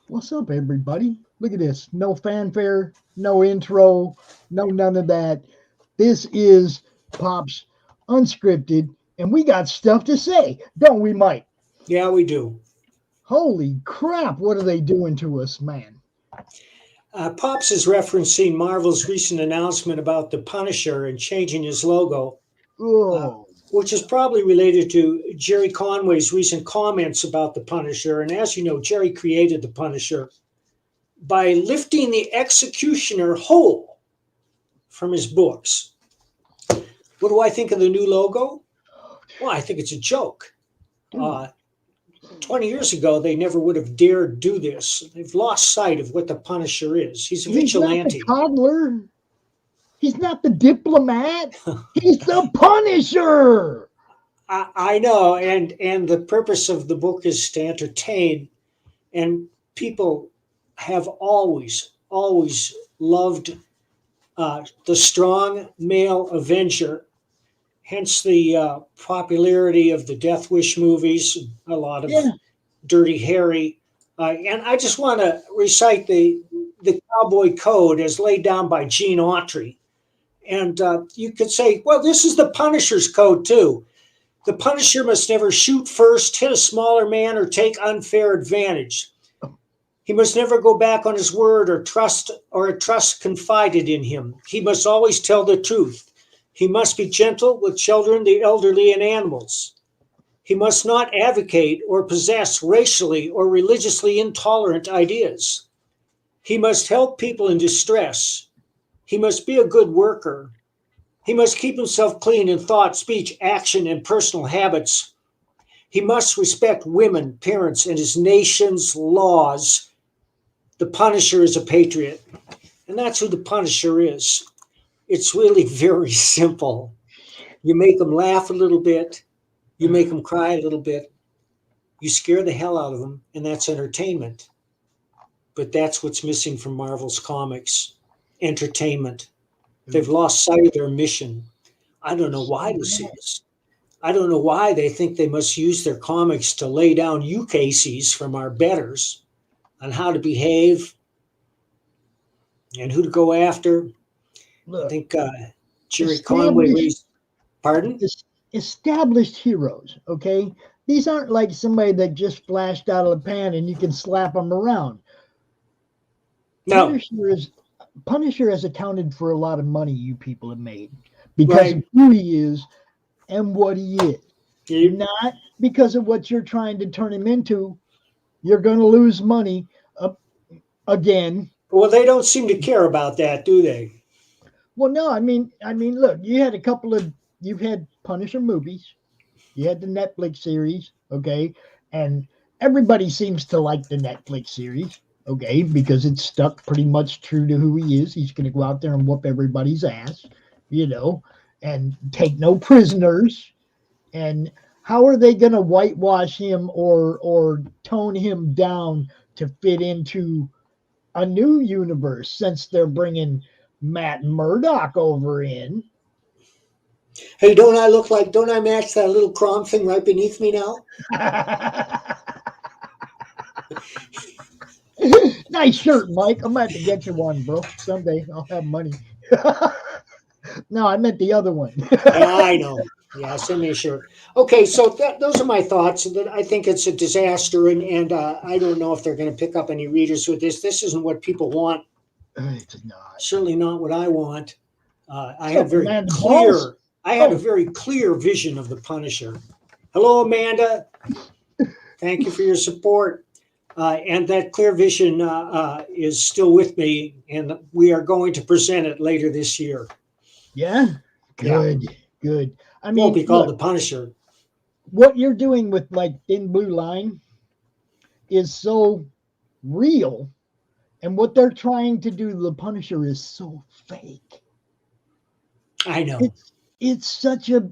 What's up, everybody? Look at this. No fanfare, no intro, no none of that. This is Pop's Unscripted, and we got stuff to say, don't we, Mike? Yeah, we do. Holy crap, what are they doing to us, man? Pops is referencing Marvel's recent announcement about the Punisher and changing his logo, uh, Oh, which is probably related to Jerry Conway's recent comments about the Punisher. And as you know, Jerry created the Punisher by lifting the executioner whole from his books. What do I think of the new logo? Well, I think it's a joke. dude. Uh, 20 years ago, they never would have dared do this. They've lost sight of what the Punisher is. He's a He's not the vigilante. toddler. He's not the diplomat. He's the Punisher. I know, and the purpose of the book is to entertain, and people have always loved the strong male Avenger. Hence the popularity of the Death Wish movies, a lot of Yeah. Dirty Harry, and I just want to recite the Cowboy Code as laid down by Gene Autry, and you could say, well, this is the Punisher's code too. The Punisher must never shoot first, hit a smaller man, or take unfair advantage. He must never go back on his word or trust confided in him. He must always tell the truth. He must be gentle with children, the elderly, and animals. He must not advocate or possess racially or religiously intolerant ideas. He must help people in distress. He must be a good worker. He must keep himself clean in thought, speech, action, and personal habits. He must respect women, parents, and his nation's laws. The Punisher is a patriot. And that's who the Punisher is. It's really very simple. You make them laugh a little bit, you make them cry a little bit, you scare the hell out of them, and that's entertainment. But that's what's missing from Marvel's comics, entertainment. They've lost sight of their mission. I don't know why this is. I don't know why they think they must use their comics to lay down UKCs from our betters on how to behave and who to go after. I Look, think Jerry Conway established raised, pardon? established heroes, okay? These aren't like somebody that just flashed out of the pan and you can slap them around. No, Punisher is Punisher has accounted for a lot of money you people have made because right. of who he is and what he is. You, Not because of what you're trying to turn him into. You're going to lose money again. well, they don't seem to care about that, do they? Well, no, I mean, look, you've had Punisher movies, you had the Netflix series, okay, and everybody seems to like the Netflix series, okay, because it's stuck pretty much true to who he is. He's going to go out there and whoop everybody's ass, you know, and take no prisoners. And how are they going to whitewash him or tone him down to fit into a new universe since they're bringing Matt Murdock over in? Hey, don't I match that little crom thing right beneath me now? Nice shirt, Mike. I'm going to have to get you one, bro. Someday I'll have money. No, I meant the other one. Yeah, I know. Yeah, send me a shirt. Okay, so those are my thoughts. That I think it's a disaster, and I don't know if they're going to pick up any readers with this. This isn't what people want. It's not. Certainly not what I want. I So, had very Amanda Balls. clear. I had a Oh, very clear vision of the Punisher. Hello, Amanda. Thank you for your support. And that clear vision is still with me, and we are going to present it later this year. yeah. Yeah, Good. Good. I it won't mean, be called look, the Punisher. what you're doing with like Thin Blue Line is so real, and what they're trying to do to the Punisher is so fake. I know. It's such a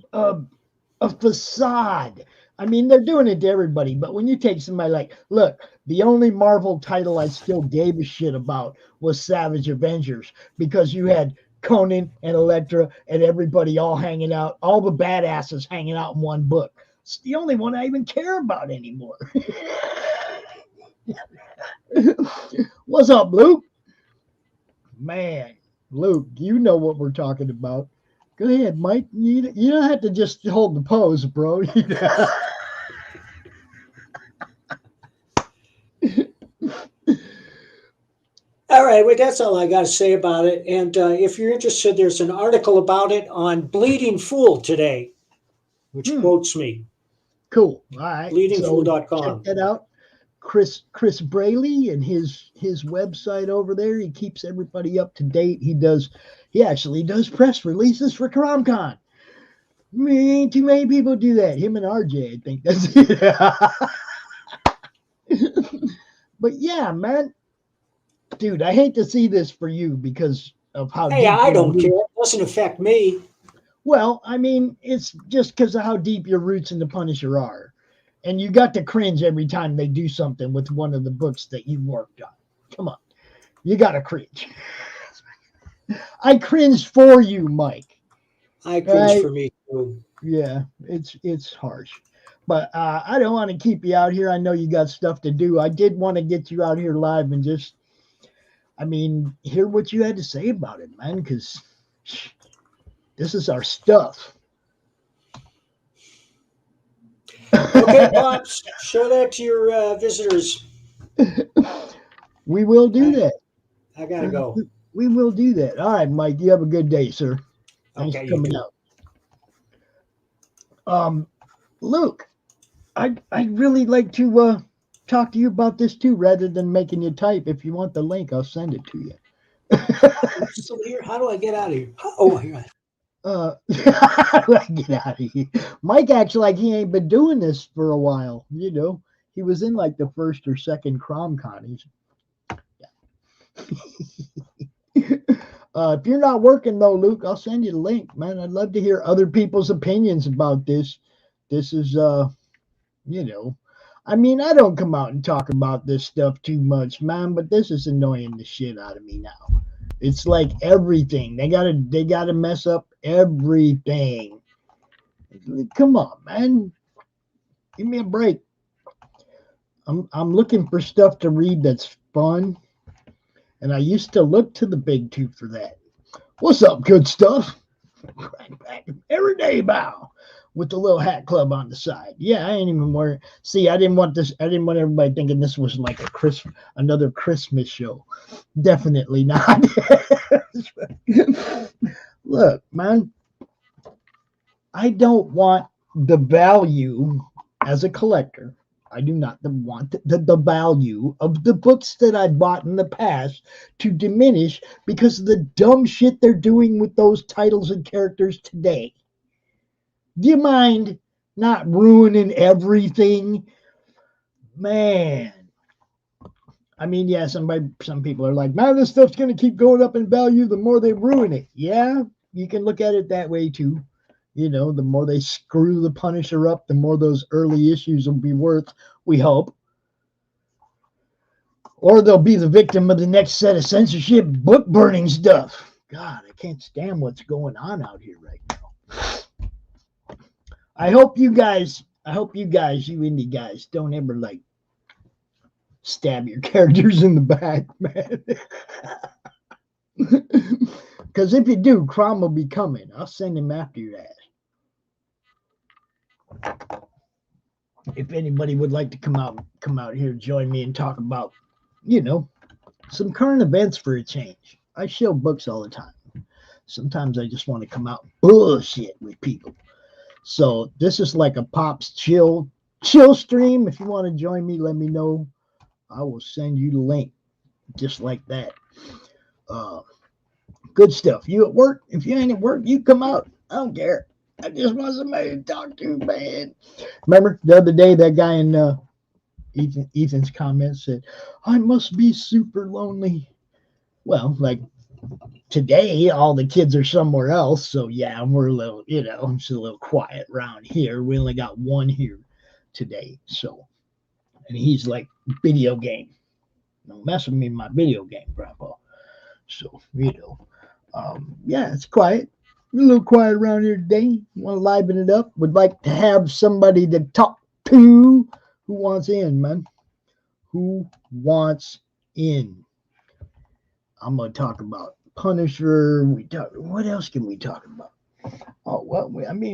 facade. I mean, they're doing it to everybody, but when you take somebody like, look, the only Marvel title I still gave a shit about was Savage Avengers because you had Conan and Elektra and everybody all hanging out, all the badasses hanging out in one book. It's the only one I even care about anymore. What's up, Luke? Man, Luke, you know what we're talking about. Go ahead, Mike. You don't have to just hold the pose, bro. All right, well, that's all I got to say about it. And if you're interested, there's an article about it on Bleeding Fool today, which Hmm, quotes me, cool. All right. So check bleedingfool.com. that out. Chris Braley and his website over there. He keeps everybody up to date. He actually does press releases for CromCon. Ain't too many people do that. Him and RJ, I think that's it. But yeah, man, dude, I hate to see this for you because of how Hey, deep I your don't care. roots. It doesn't affect me. Well, I mean, it's just because of how deep your roots in the Punisher are, and you got to cringe every time they do something with one of the books that you worked on. Come on, you got to cringe. I cringe for you, Mike. I cringe Right? for me too. Yeah, it's harsh. But I don't want to keep you out here. I know you got stuff to do. I did want to get you out here live and just, I mean, hear what you had to say about it, man, because this is our stuff. Okay, Pops, show that to your visitors. We will do I, that. I got to go. We will do that. All right, Mike, you have a good day, sir. Thanks for Okay, you coming too. out. Luke, I'd really like to talk to you about this too, rather than making you type. If you want the link, I'll send it to you. You're still here? How do I get out of here? Oh, here. Get out of here. Mike acts like he ain't been doing this for a while. He was in like the first or second CromCon. If you're not working though, Luke, I'll send you the link, man. I'd love to hear other people's opinions about this. This is, you know, I mean, I don't come out and talk about this stuff too much, man, but this is annoying the shit out of me now. It's like everything. They gotta mess up everything. Come on, man. Give me a break. I'm looking for stuff to read that's fun, and I used to look to the big two for that. What's up, good stuff? Every day bow with the little hat club on the side. Yeah, I ain't even wearing. See, I didn't want this. I didn't want everybody thinking this was like another Christmas show. Definitely not. Look, man, I don't want the value as a collector. I do not want the value of the books that I bought in the past to diminish because of the dumb shit they're doing with those titles and characters today. Do you mind not ruining everything? Man. I mean, yeah, some people are like, man, this stuff's going to keep going up in value the more they ruin it. Yeah, you can look at it that way too. The more they screw the Punisher up, the more those early issues will be worth, we hope. Or they'll be the victim of the next set of censorship book burning stuff. God, I can't stand what's going on out here right now. I hope you guys, you indie guys, don't ever like stab your characters in the back, man. Because if you do, Crom will be coming. I'll send him after your ass. If anybody would like to come out here, join me and talk about, some current events for a change. I show books all the time. Sometimes I just want to come out and bullshit with people. So this is like a Pops chill stream. If you want to join me, let me know. I will send you the link, just like that. Good stuff. You at work? If you ain't at work, you come out. I don't care. I just want somebody to talk to, man. Remember the other day that guy in Ethan's comments said, "I must be super lonely." Well, like today, all the kids are somewhere else, so yeah, we're a little, it's a little quiet around here. We only got one here today, so, and he's like video game. Don't mess with me in my video game, Grandpa. So, yeah, it's quiet. A little quiet around here today. Want to liven it up? Would like to have somebody to talk to. Who wants in, man? Who wants in. I'm gonna talk about Punisher. What else can we talk about? Oh well,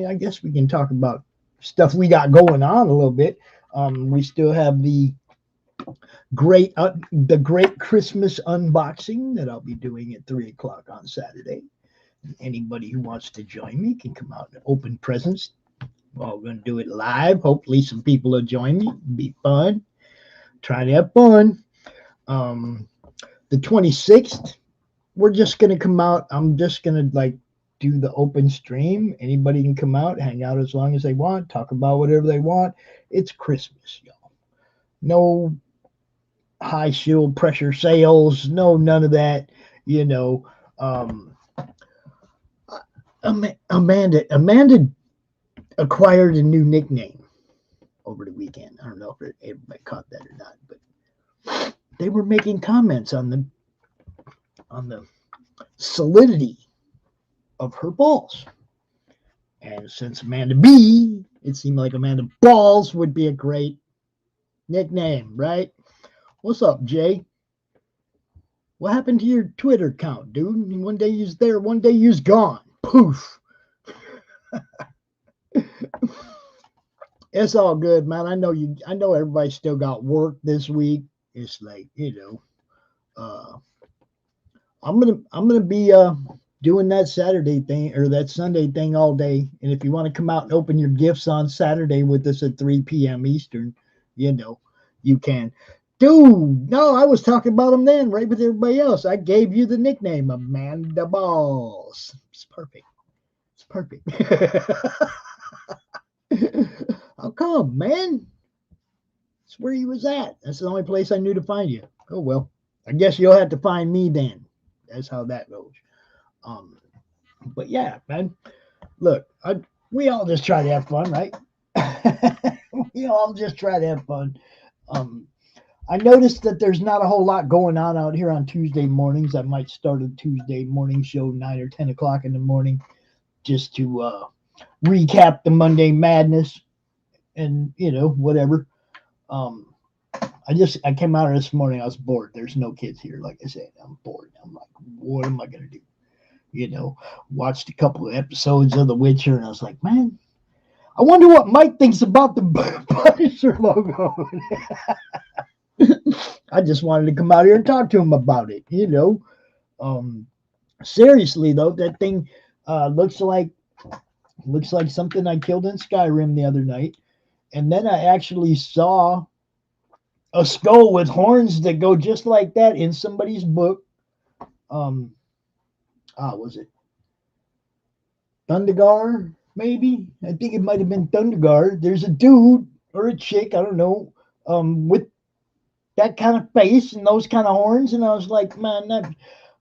I guess we can talk about stuff we got going on a little bit. We still have the great Christmas unboxing that I'll be doing at 3 o'clock on Saturday. Anybody who wants to join me can come out and open presents. We're all going to do it live. Hopefully, some people will join me. It'll be fun. Try to have fun. The 26th, we're just going to come out. I'm just going to do the open stream. Anybody can come out, hang out as long as they want, talk about whatever they want. It's Christmas, y'all. No high shield pressure sales, none of that. Amanda acquired a new nickname over the weekend. I don't know if everybody caught that or not, but they were making comments on the solidity of her balls. And since Amanda B, it seemed like Amanda Balls would be a great nickname, right? What's up, Jay? What happened to your Twitter account, dude? One day you's there, one day you's gone. Poof. It's all good, man. I know everybody still got work this week. It's like, I'm gonna be doing that Saturday thing or that Sunday thing all day. And if you want to come out and open your gifts on Saturday with us at 3 p.m. Eastern, you can. Dude, no, I was talking about them then, right with everybody else. I gave you the nickname Amanda Balls. It's perfect. It's perfect. How come, man? That's where you was at. That's the only place I knew to find you. Oh, well, I guess you'll have to find me then. That's how that goes. But yeah, man, look, we all just try to have fun, right? We all just try to have fun. I noticed that there's not a whole lot going on out here on Tuesday mornings. I might start a Tuesday morning show 9 or 10 o'clock in the morning just to recap the Monday madness and, whatever. I came out this morning. I was bored. There's no kids here. Like I said, I'm bored. I'm like, what am I going to do? Watched a couple of episodes of The Witcher and I was like, man, I wonder what Mike thinks about the Punisher logo. I just wanted to come out here and talk to him about it, Seriously though, that thing looks like something I killed in Skyrim the other night. And then I actually saw a skull with horns that go just like that in somebody's book. Was it Thundergar? Maybe. I think it might have been Thundergar. There's a dude or a chick, I don't know, with that kind of face and those kind of horns. And I was like, man, that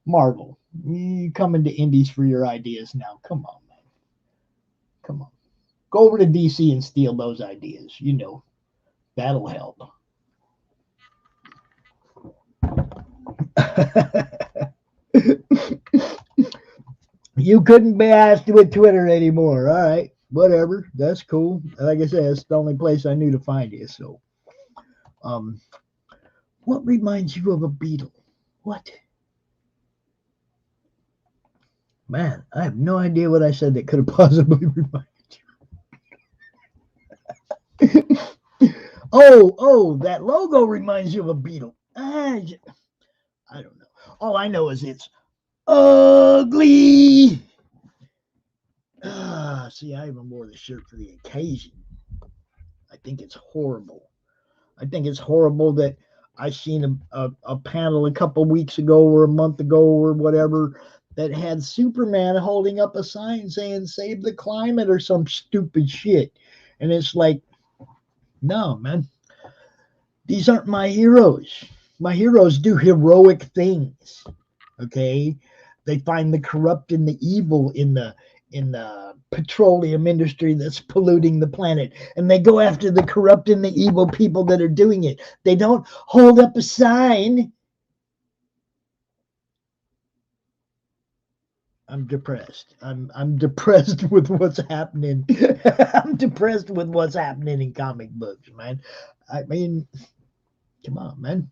Marvel, you come into Indies for your ideas now. Come on, man. Come on. Go over to DC and steal those ideas. That'll help. You couldn't be asked with Twitter anymore. All right. Whatever. That's cool. Like I said, it's the only place I knew to find you. So, what reminds you of a beetle? What? Man, I have no idea what I said that could have possibly reminded you. Oh, that logo reminds you of a beetle. I don't know. All I know is it's ugly. See, I even wore the shirt for the occasion. I think it's horrible. I think it's horrible that I seen a panel a couple weeks ago or a month ago or whatever that had Superman holding up a sign saying save the climate or some stupid shit. And it's like, no, man. These aren't my heroes. My heroes do heroic things. Okay? They find the corrupt and the evil in the petroleum industry that's polluting the planet, and they go after the corrupt and the evil people that are doing it. They don't hold up a sign. I'm depressed. I'm depressed with what's happening. I'm depressed with what's happening in comic books, man. I mean, come on, man.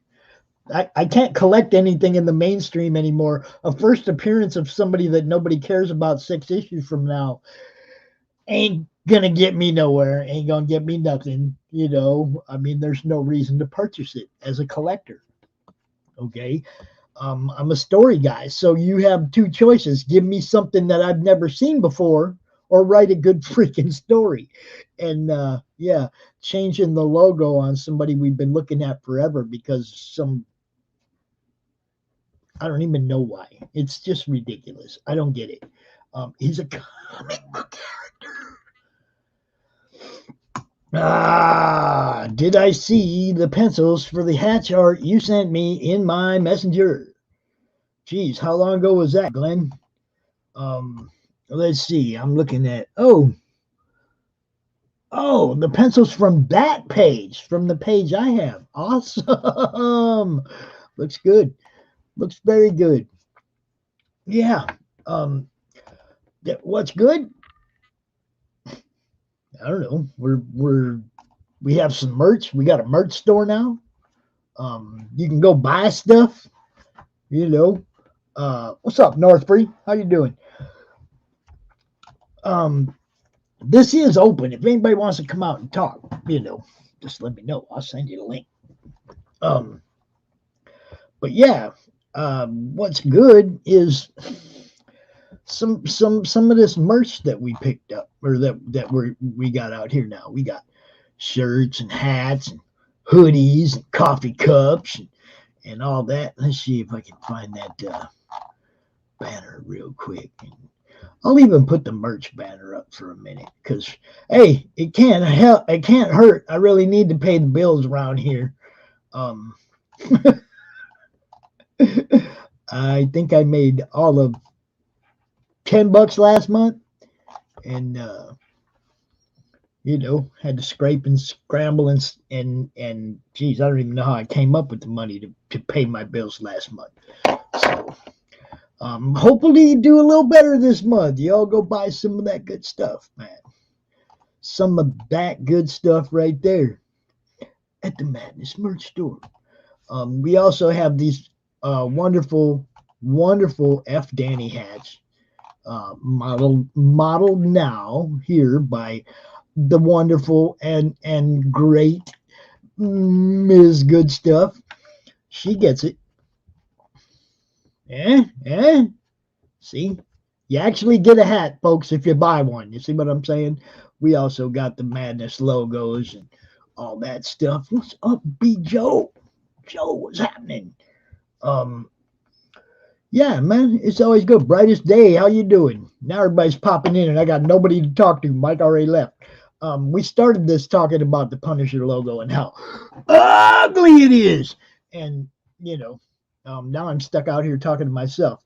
I can't collect anything in the mainstream anymore. A first appearance of somebody that nobody cares about 6 issues from now ain't gonna get me nowhere, ain't gonna get me nothing, you know. I mean, there's no reason to purchase it as a collector. Okay. I'm a story guy, so you have two choices: give me something that I've never seen before, or write a good freaking story. And yeah, changing the logo on somebody we've been looking at forever because some, I don't even know why. It's just ridiculous. I don't get it. He's a comic book character. Did I see the pencils for the hatch art you sent me in my messenger? Geez, how long ago was that, Glenn? Let's see. I'm looking at, the pencils from that page, from the page I have. Awesome. Looks good. Looks very good. Yeah. What's good? I don't know. We have some merch. We got a merch store now. You can go buy stuff. You know. What's up, Northbury? How you doing? This is open. If anybody wants to come out and talk, you know, just let me know. I'll send you the link. But yeah, what's good is some of this merch that we picked up, or that we got out here now. We got shirts and hats and hoodies and coffee cups and all that. Let's see if I can find that banner real quick. I'll even put the merch banner up for a minute because, hey, it can't hurt. I really need to pay the bills around here. I think I made all of $10 last month, and you know, had to scrape and scramble and geez, I don't even know how I came up with the money to pay my bills last month. So hopefully do a little better this month. Y'all go buy some of that good stuff, man. Some of that good stuff right there at the Madness merch store. We also have these wonderful F. Danny hats, modeled now here by the wonderful and great Ms. Good Stuff. She gets it. See, you actually get a hat, folks, if you buy one. You see what I'm saying? We also got the Madness logos and all that stuff. What's up, B. Joe? Joe, what's happening? Yeah, man, it's always good. Brightest day. How you doing? Now everybody's popping in, and I got nobody to talk to. Mike already left. We started this talking about the Punisher logo and how ugly it is, and you know, now I'm stuck out here talking to myself.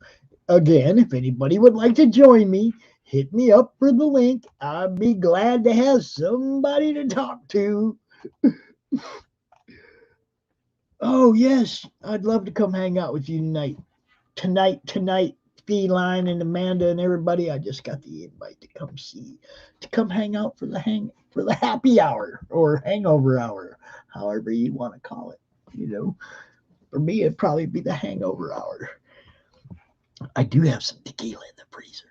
Again, if anybody would like to join me, hit me up for the link. I'd be glad to have somebody to talk to. Oh yes, I'd love to come hang out with you tonight, Feline and Amanda and everybody. I just got the invite to come hang out for the happy hour or hangover hour, however you want to call it. You know, for me it'd probably be the hangover hour. I do have some tequila in the freezer.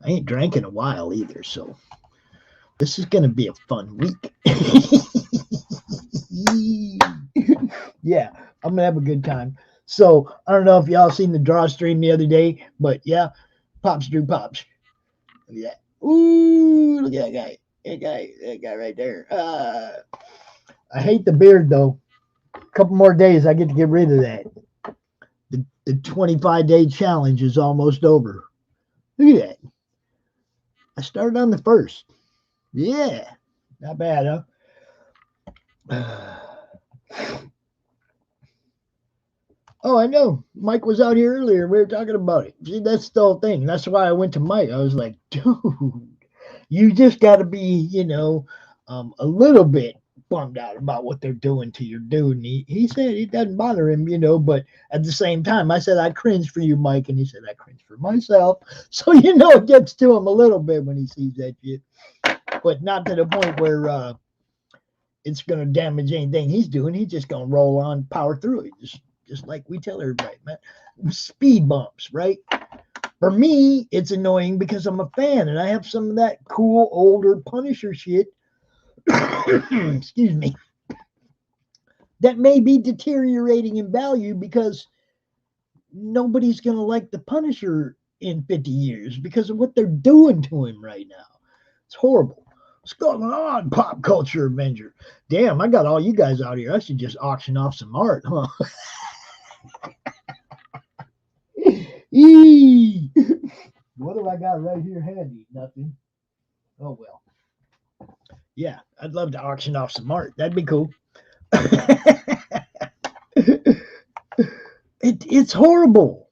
I ain't drank in a while either, so this is gonna be a fun week. Yeah, I'm gonna have a good time. So I don't know if y'all seen the draw stream the other day, but yeah, Pops Drew Pops. Look at that. Ooh, look at that guy. That guy right there. I hate the beard though. A couple more days, I get to get rid of that. The 25-day challenge is almost over. Look at that. I started on the 1st. Yeah, not bad, huh? Oh, I know. Mike was out here earlier. We were talking about it. See, that's the whole thing. That's why I went to Mike. I was like, dude, you just got to be, you know, a little bit bummed out about what they're doing to your dude. And he said it doesn't bother him, you know, but at the same time, I said, I cringe for you, Mike. And he said, I cringe for myself. So, you know, it gets to him a little bit when he sees that shit. But not to the point where it's going to damage anything he's doing. He's just going to roll on, power through it, just like we tell everybody, man. Speed bumps, right? For me, it's annoying because I'm a fan and I have some of that cool older Punisher shit. Excuse me. That may be deteriorating in value because nobody's going to like the Punisher in 50 years because of what they're doing to him right now. It's horrible. What's going on, Pop Culture Avenger? Damn, I got all you guys out here. I should just auction off some art, huh? Eee. What do I got right here handy? Nothing. Oh, well. Yeah, I'd love to auction off some art. That'd be cool. It's horrible.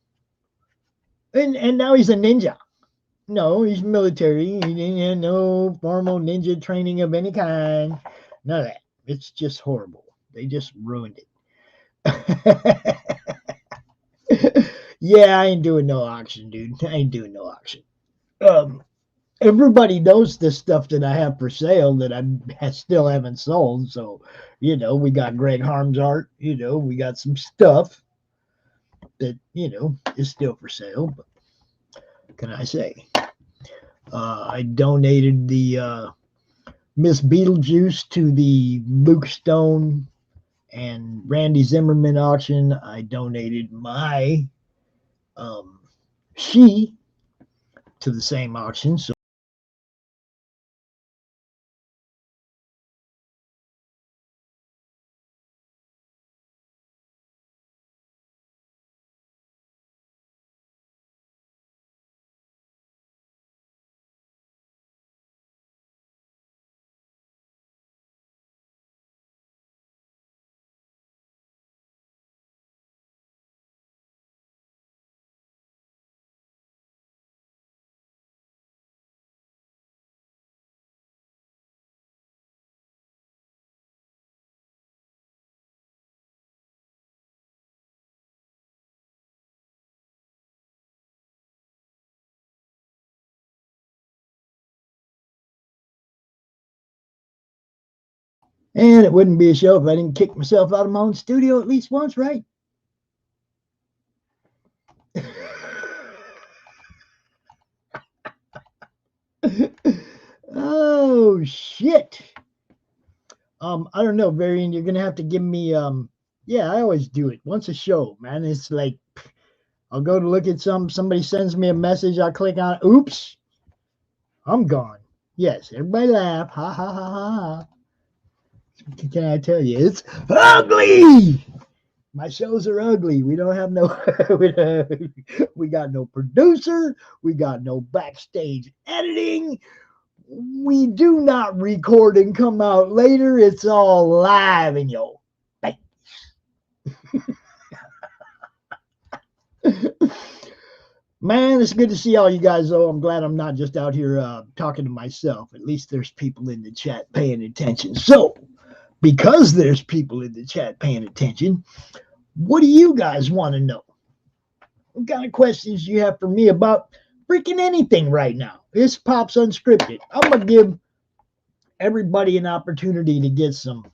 And now he's a ninja. No, he's military. He didn't have no formal ninja training of any kind. None of that. It's just horrible. They just ruined it. Yeah, I ain't doing no auction, dude. I ain't doing no auction. Everybody knows the stuff that I have for sale that I still haven't sold. So, we got Greg Harm's art. We got some stuff that, is still for sale. But what can I say? I donated the Miss Beetlejuice to the Luke Stone and Randy Zimmerman auction. I donated my She to the same auction. So and it wouldn't be a show if I didn't kick myself out of my own studio at least once, right? Oh shit. I don't know, Varian, you're gonna have to give me yeah, I always do it once a show, man. It's like I'll go to look at somebody sends me a message, I click on it, oops, I'm gone. Yes, everybody laugh. Ha ha ha ha. Can I tell you, it's ugly. My shows are ugly. We don't have no we got no producer, we got no backstage editing. We do not record and come out later. It's all live in your face. Man, it's good to see all you guys, though. I'm glad I'm not just out here talking to myself. At least there's people in the chat paying attention. So, because there's people in the chat paying attention, what do you guys want to know? What kind of questions do you have for me about freaking anything right now? This Pop's Unscripted. I'm going to give everybody an opportunity to get some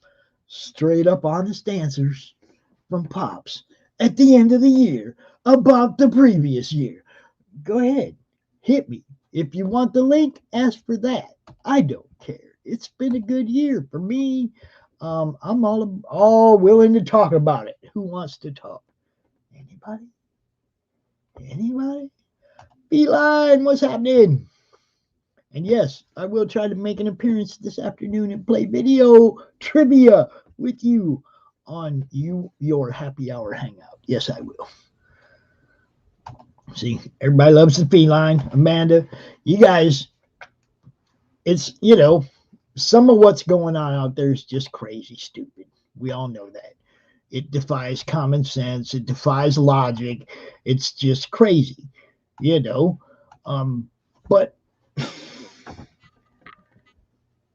straight up honest answers from Pops at the end of the year about the previous year. Go ahead, hit me. If you want the link, ask for that. I don't care. It's been a good year for me. I'm all willing to talk about it. Who wants to talk? Anybody? Anybody? Beeline, what's happening? And yes, I will try to make an appearance this afternoon and play video trivia with you on your happy hour hangout. Yes, I will. See, everybody loves the feline. Amanda, you guys, it's, some of what's going on out there is just crazy stupid. We all know that. It defies common sense. It defies logic. It's just crazy, But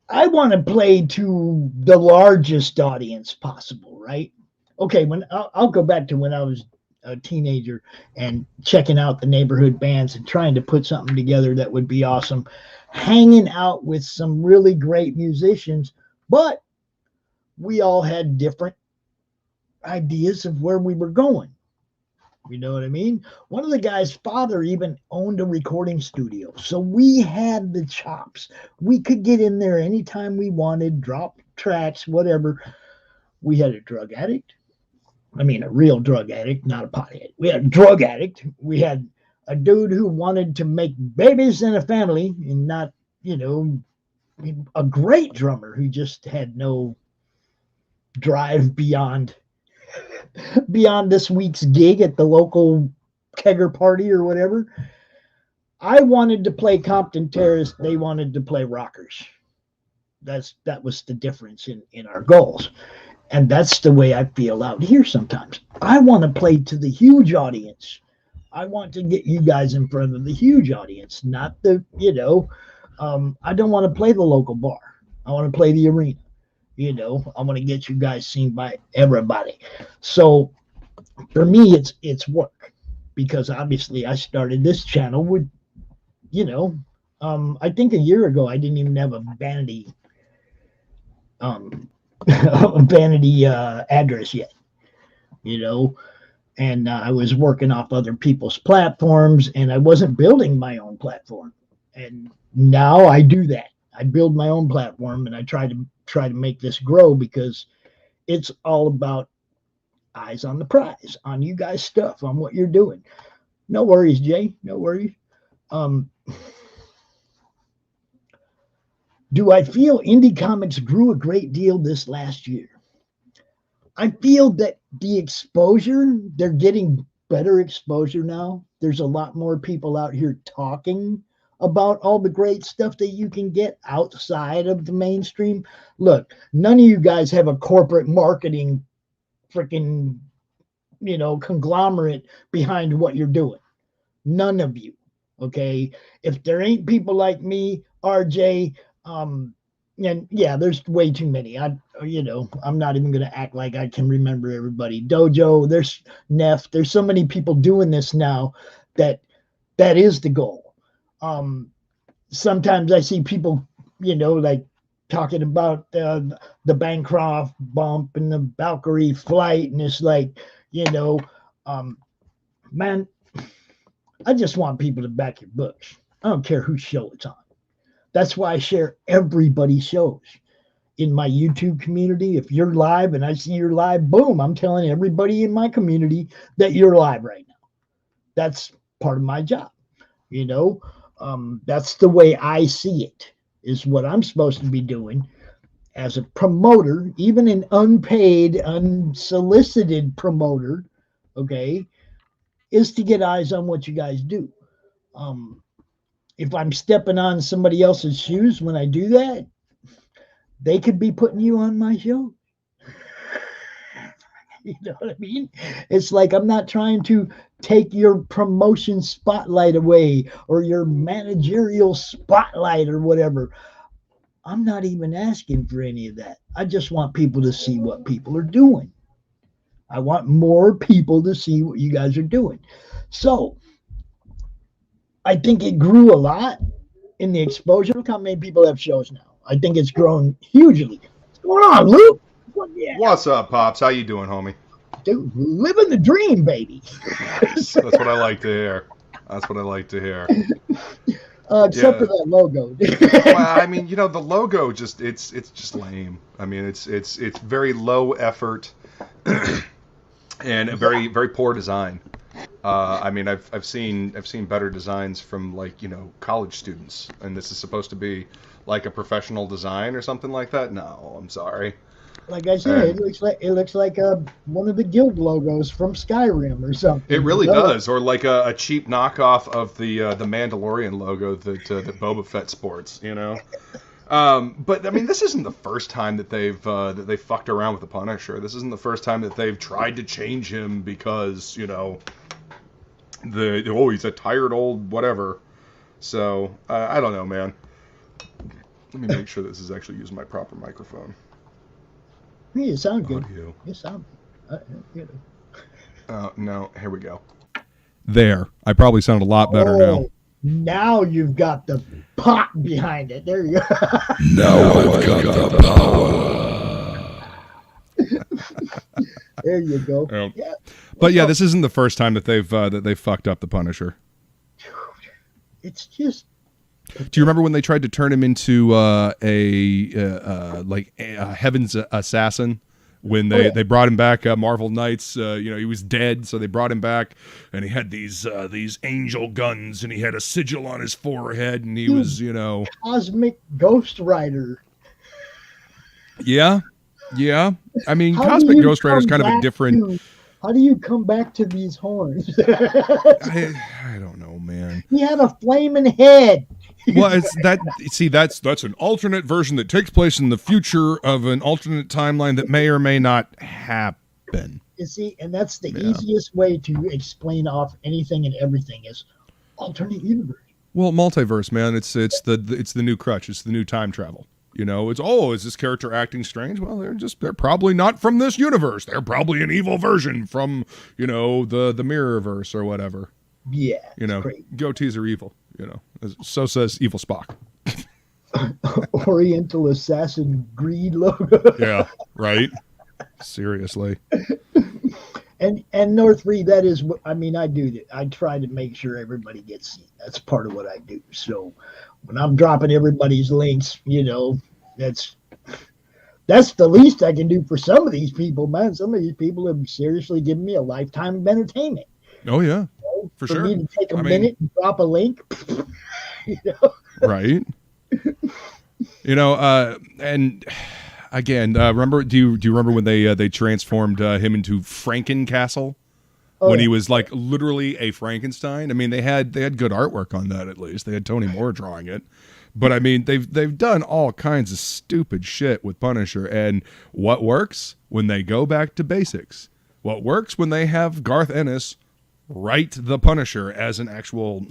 I want to play to the largest audience possible, right? Okay, I'll go back to when I was a teenager and checking out the neighborhood bands and trying to put something together that would be awesome, hanging out with some really great musicians, but we all had different ideas of where we were going. You know what I mean? One of the guy's father even owned a recording studio. So we had the chops. We could get in there anytime we wanted, drop tracks, whatever. We had a drug addict. I mean, a real drug addict, not a pothead. We had a drug addict. We had a dude who wanted to make babies in a family and not, a great drummer who just had no drive beyond this week's gig at the local kegger party or whatever. I wanted to play Compton Terrace. They wanted to play rockers. That was the difference in our goals. And that's the way I feel out here sometimes. I want to play to the huge audience. I want to get you guys in front of the huge audience, not the, I don't want to play the local bar. I want to play the arena. I want to get you guys seen by everybody. So for me, it's work, because obviously I started this channel with, I think a year ago I didn't even have a vanity address yet, and I was working off other people's platforms, and I wasn't building my own platform. And now I do that. I build my own platform, and I try to make this grow, because it's all about eyes on the prize, on you guys' stuff, on what you're doing. No worries, Jay. No worries. Do I feel indie comics grew a great deal this last year? I feel that the exposure, they're getting better exposure now. There's a lot more people out here talking about all the great stuff that you can get outside of the mainstream. Look, none of you guys have a corporate marketing freaking, conglomerate behind what you're doing. None of you. Okay. If there ain't people like me, RJ, and yeah, there's way too many. I'm not even going to act like I can remember everybody. Dojo, there's Neff, there's so many people doing this now that is the goal. Sometimes I see people, like talking about the Bancroft bump and the Valkyrie flight, and it's like, man, I just want people to back your books. I don't care whose show it's on. That's why I share everybody's shows in my YouTube community. If you're live and I see you're live, boom, I'm telling everybody in my community that you're live right now. That's part of my job. That's the way I see it, is what I'm supposed to be doing as a promoter, even an unpaid, unsolicited promoter, okay, is to get eyes on what you guys do. If I'm stepping on somebody else's shoes when I do that, they could be putting you on my show. You know what I mean? It's like, I'm not trying to take your promotion spotlight away or your managerial spotlight or whatever. I'm not even asking for any of that. I just want people to see what people are doing. I want more people to see what you guys are doing. So I think it grew a lot in the exposure. Look how many people have shows now. I think it's grown hugely. What's going on, Luke? What's up, Pops? How you doing, homie? Dude, living the dream, baby. That's what I like to hear. Except for that logo. Well, I mean, the logo it's just lame. I mean, it's very low effort and a very, very poor design. I mean, I've seen better designs from college students, and this is supposed to be like a professional design or something like that. No, I'm sorry. Like I said, it looks like one of the guild logos from Skyrim or something. It really does, or like a cheap knockoff of the Mandalorian logo that Boba Fett sports. But I mean, this isn't the first time that they've fucked around with the Punisher. This isn't the first time that they've tried to change him because he's a tired old whatever. So I don't know, man. Let me make sure this is actually using my proper microphone. Yeah, you sound good. Audio. You sound good. No, here we go. There. I probably sound a lot better now. Now you've got the pop behind it. There you go. Now I've got the power. There you go. Yeah. Yeah. But yeah, this isn't the first time that they've fucked up the Punisher. It's just. Do you remember when they tried to turn him into a Heaven's assassin? When they brought him back, Marvel Knights, he was dead, so they brought him back, and he had these angel guns, and he had a sigil on his forehead, and he was, Cosmic Ghost Rider. Yeah. I mean, How Cosmic do you Ghost Rider is come kind of a back different. How do you come back to these horns? I don't know, man. He had a flaming head. Well, it's that. See, that's an alternate version that takes place in the future of an alternate timeline that may or may not happen. You see, and that's the easiest way to explain off anything and everything is alternate universe. Well, multiverse, man. It's the new crutch. It's the new time travel. Is this character acting strange? Well, they're probably not from this universe. They're probably an evil version from, the Mirrorverse or whatever. Yeah. Goatees are evil, So says Evil Spock. Oriental Assassin Greed logo. Yeah, right? Seriously. And North 3, that is what I mean. I do that. I try to make sure everybody gets seen. That's part of what I do. So when I'm dropping everybody's links, that's the least I can do for some of these people, man. Some of these people have seriously given me a lifetime of entertainment. Oh yeah, for sure. Me to take a minute and drop a link, right? And. Again, remember? Do you remember when they transformed him into Frankencastle when he was like literally a Frankenstein? I mean, they had good artwork on that at least. They had Tony Moore drawing it, but I mean, they've done all kinds of stupid shit with Punisher. And what works when they go back to basics? What works when they have Garth Ennis write the Punisher as an actual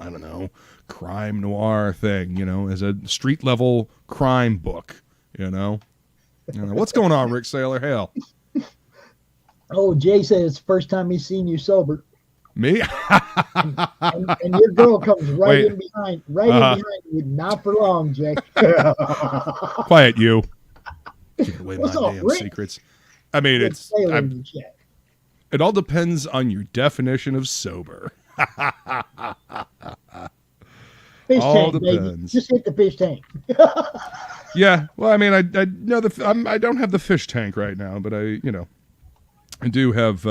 crime noir thing? As a street level crime book. What's going on, Rick Saylor? Hell. Oh, Jay said it's the first time he's seen you sober. Me? and your girl comes in behind you. Not for long, Jay. Quiet, you. Give away my damn secrets. I mean, it all depends on your definition of sober. Fish all tank, depends. baby. Just hit the fish tank. Yeah, well, I mean, I know I don't have the fish tank right now, but I do have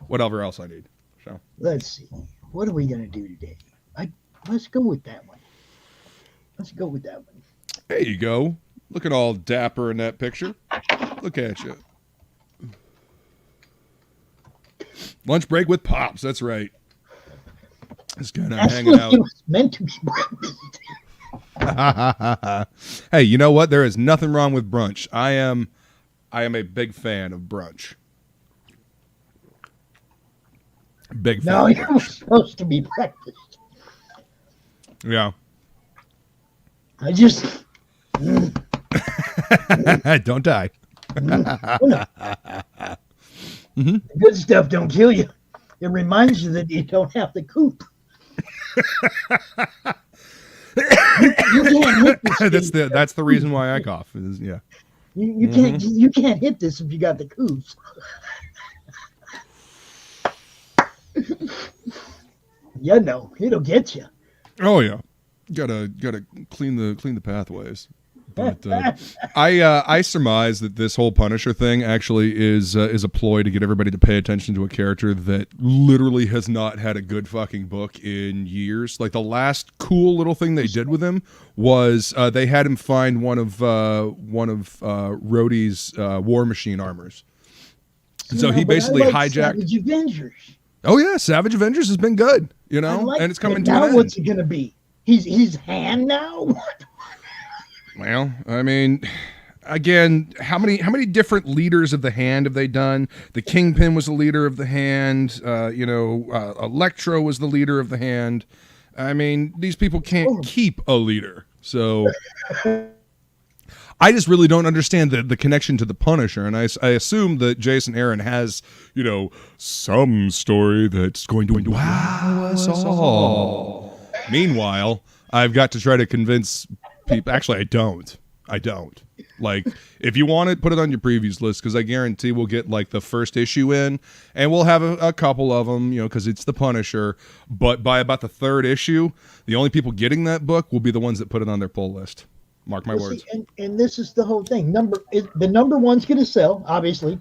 whatever else I need. So let's see, what are we gonna do today? Let's go with that one. There you go. Looking all dapper in that picture. Look at you. Lunch break with Pops. That's right. Just kind of hanging out. It was meant to be. Hey, you know what? There is nothing wrong with brunch. I am a big fan of brunch. Big fan. No, it was supposed to be breakfast. Yeah. I just don't die. The good stuff don't kill you. It reminds you that you don't have to coop. You can't hit this. That's the reason why I cough. Yeah. You can't hit this if you got the coops. It'll get you. Oh yeah. Gotta clean the pathways. But I surmise that this whole Punisher thing actually is a ploy to get everybody to pay attention to a character that literally has not had a good fucking book in years. Like the last cool little thing they did with him was they had him find one of Rhodey's War Machine armors. And so he basically hijacked. Savage Avengers. Oh yeah, Savage Avengers has been good, and it's coming to an end. What's it gonna be? He's hand now. Well, I mean, again, how many different leaders of the Hand have they done? The Kingpin was the leader of the Hand. Electro was the leader of the Hand. I mean, these people can't keep a leader. So I just really don't understand the connection to the Punisher. And I assume that Jason Aaron has, some story that's going to wow us all. Meanwhile, I've got to try to convince people. Actually, I don't. I don't. Like, if you want it, put it on your previews list, because I guarantee we'll get like the first issue in, and we'll have a couple of them, you know, because it's the Punisher. But by about the third issue, the only people getting that book will be the ones that put it on their pull list. Mark my words. See, and this is the whole thing. The number one's going to sell, obviously.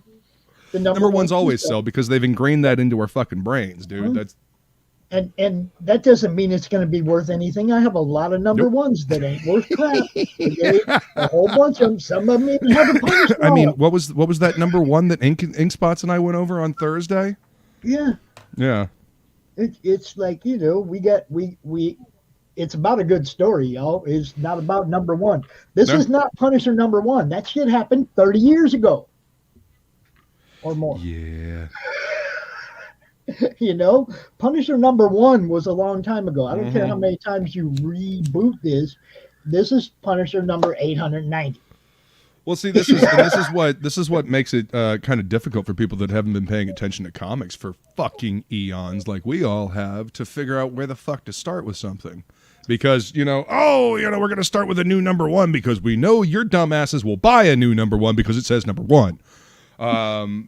The Number one's always sell because they've ingrained that into our fucking brains, dude. That's and that doesn't mean it's going to be worth anything. I have a lot of number ones that ain't worth crap. Okay? A whole bunch of them. Some of them even have a Punisher. I mean, what was that number one that Ink Spots and I went over on Thursday? Yeah. Yeah. It's like, you know, we it's about a good story, y'all. It's not about number one. This is not Punisher number one. That shit happened 30 years ago or more. Yeah. You know, Punisher number one was a long time ago. I don't care how many times you reboot this. This is Punisher number 890. Well, see, this is what makes it kind of difficult for people that haven't been paying attention to comics for fucking eons, like we all have, to figure out where the fuck to start with something. Because, you know, we're going to start with a new number one because we know your dumbasses will buy a new number one because it says number one. And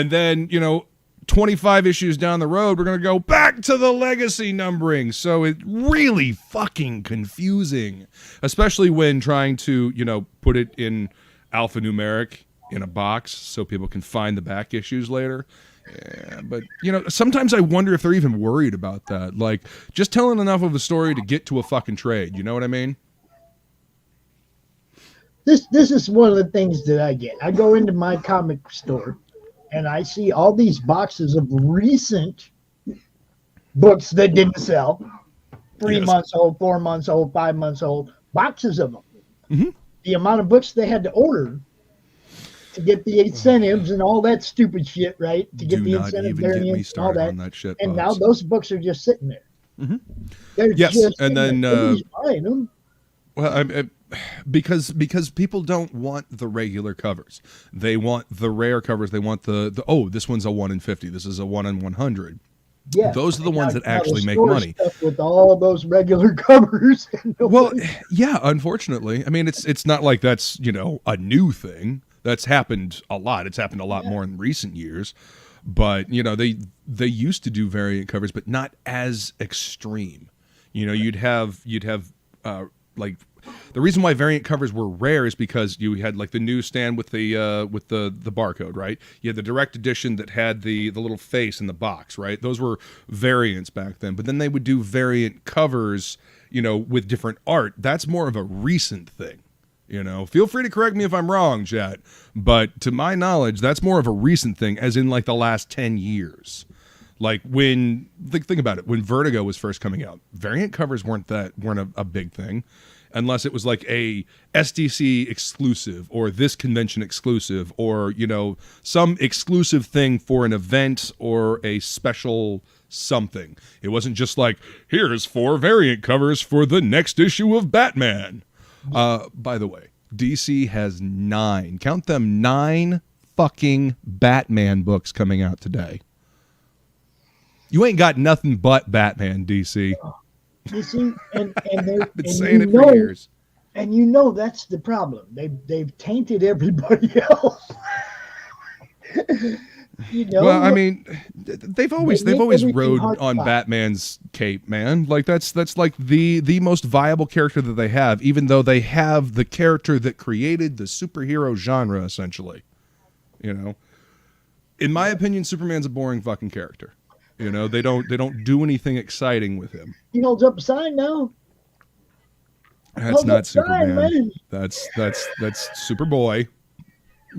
then, you know, 25 issues down the road, we're going to go back to the legacy numbering. So it's really fucking confusing, especially when trying to, you know, put it in alphanumeric in a box so people can find the back issues later. Yeah, but, you know, sometimes I wonder if they're even worried about that. Like, just telling enough of a story to get to a fucking trade. You know what I mean? This is one of the things that I get. I go into my comic store and I see all these boxes of recent books that didn't sell. 3 months old, 4 months old, 5 months old, boxes of them. Mm-hmm. The amount of books they had to order to get the incentives and all that stupid shit, right? To get the incentive variants and all that. Shit, and now those books are just sitting there. Mm-hmm. They're just and then nobody's buying them. Well, because people don't want the regular covers. They want the rare covers. They want the this one's a 1 in 50. This is a 1 in 100. Yeah, those are the ones that actually make money. With all those regular covers. Well, yeah, unfortunately. I mean, it's not like that's, you know, a new thing. That's happened a lot. It's happened a lot more in recent years. But, you know, they used to do variant covers, but not as extreme. You know, you'd have like, the reason why variant covers were rare is because you had like the newsstand with the barcode, right? You had the direct edition that had the little face in the box, right? Those were variants back then. But then they would do variant covers, you know, with different art. That's more of a recent thing. You know, feel free to correct me if I'm wrong, chat. But to my knowledge, that's more of a recent thing, as in like the last 10 years. Like when think about it, when Vertigo was first coming out, variant covers weren't a big thing, unless it was like a SDC exclusive or this convention exclusive, or, you know, some exclusive thing for an event or a special something. It wasn't just like, here's 4 variant covers for the next issue of Batman. By the way, DC has 9, count them, 9 fucking Batman books coming out today. You ain't got nothing but Batman, DC. You see, and I've been saying it for years. And you know that's the problem. They've tainted everybody else. You know, well, I mean, they've always rode on Batman's cape, man. Like that's like the most viable character that they have, even though they have the character that created the superhero genre, essentially. You know, in my opinion, Superman's a boring fucking character. You know, they don't do anything exciting with him. He holds up a sign now. That's not Superman. That's Superboy.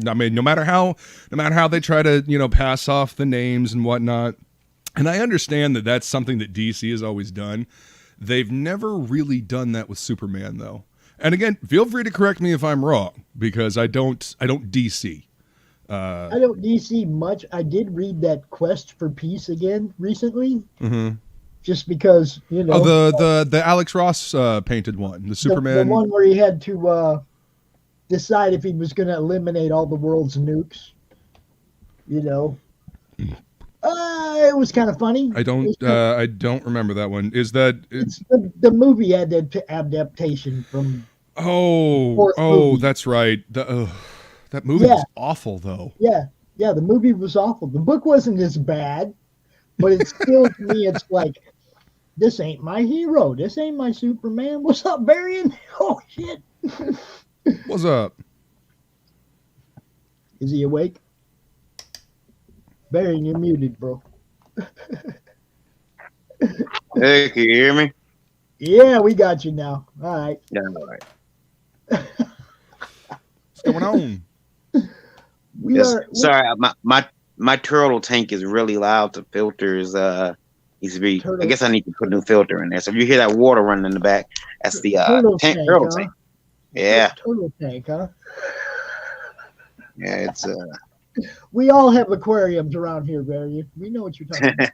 I mean, no matter how they try to, you know, pass off the names and whatnot, and I understand that that's something that DC has always done. They've never really done that with Superman, though. And again, feel free to correct me if I'm wrong, because I don't DC. I don't DC much. I did read that Quest for Peace again recently. Mm-hmm. Just because, you know. Oh, the Alex Ross painted one, the Superman. The one where he had to decide if he was going to eliminate all the world's nukes. You know. It was kind of funny. I don't remember that one. Is that it's the movie adaptation from Fourth movie. That's right. That movie was awful, though. Yeah, the movie was awful. The book wasn't as bad, but it's still to me, it's like, this ain't my hero. This ain't my Superman. What's up, Varian? Oh shit. What's up? Is he awake? Varian, you're muted, bro. Hey, can you hear me? Yeah, we got you now. All right. Yeah, all right. What's going on? Sorry, my turtle tank is really loud. The filters needs to be. I guess I need to put a new filter in there. So if you hear that water running in the back, that's the turtle tank. Yeah. Turtle tank, huh? Yeah, it's We all have aquariums around here, Barry. We know what you're talking about.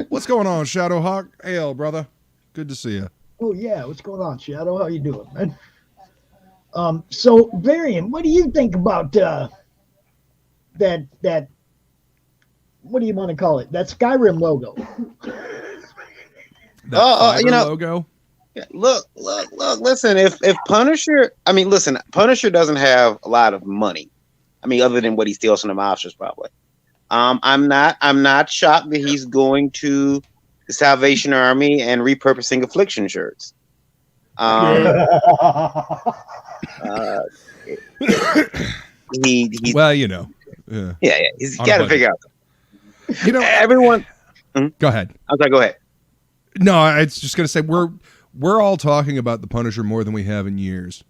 What's going on, Shadowhawk? Hey, brother. Good to see you. Oh yeah, what's going on, Shadow? How you doing, man? So Varian, what do you think about that what do you want to call it? That Skyrim logo. Logo. Look. Listen, if Punisher, Punisher doesn't have a lot of money. I mean, other than what he steals from the mobsters, probably. I'm not shocked that he's going to the Salvation Army and repurposing Affliction shirts. He well, you know. Yeah, he's got to figure out. You know, everyone. Go ahead. I'm sorry. Go ahead. No, I was just gonna say we're all talking about the Punisher more than we have in years.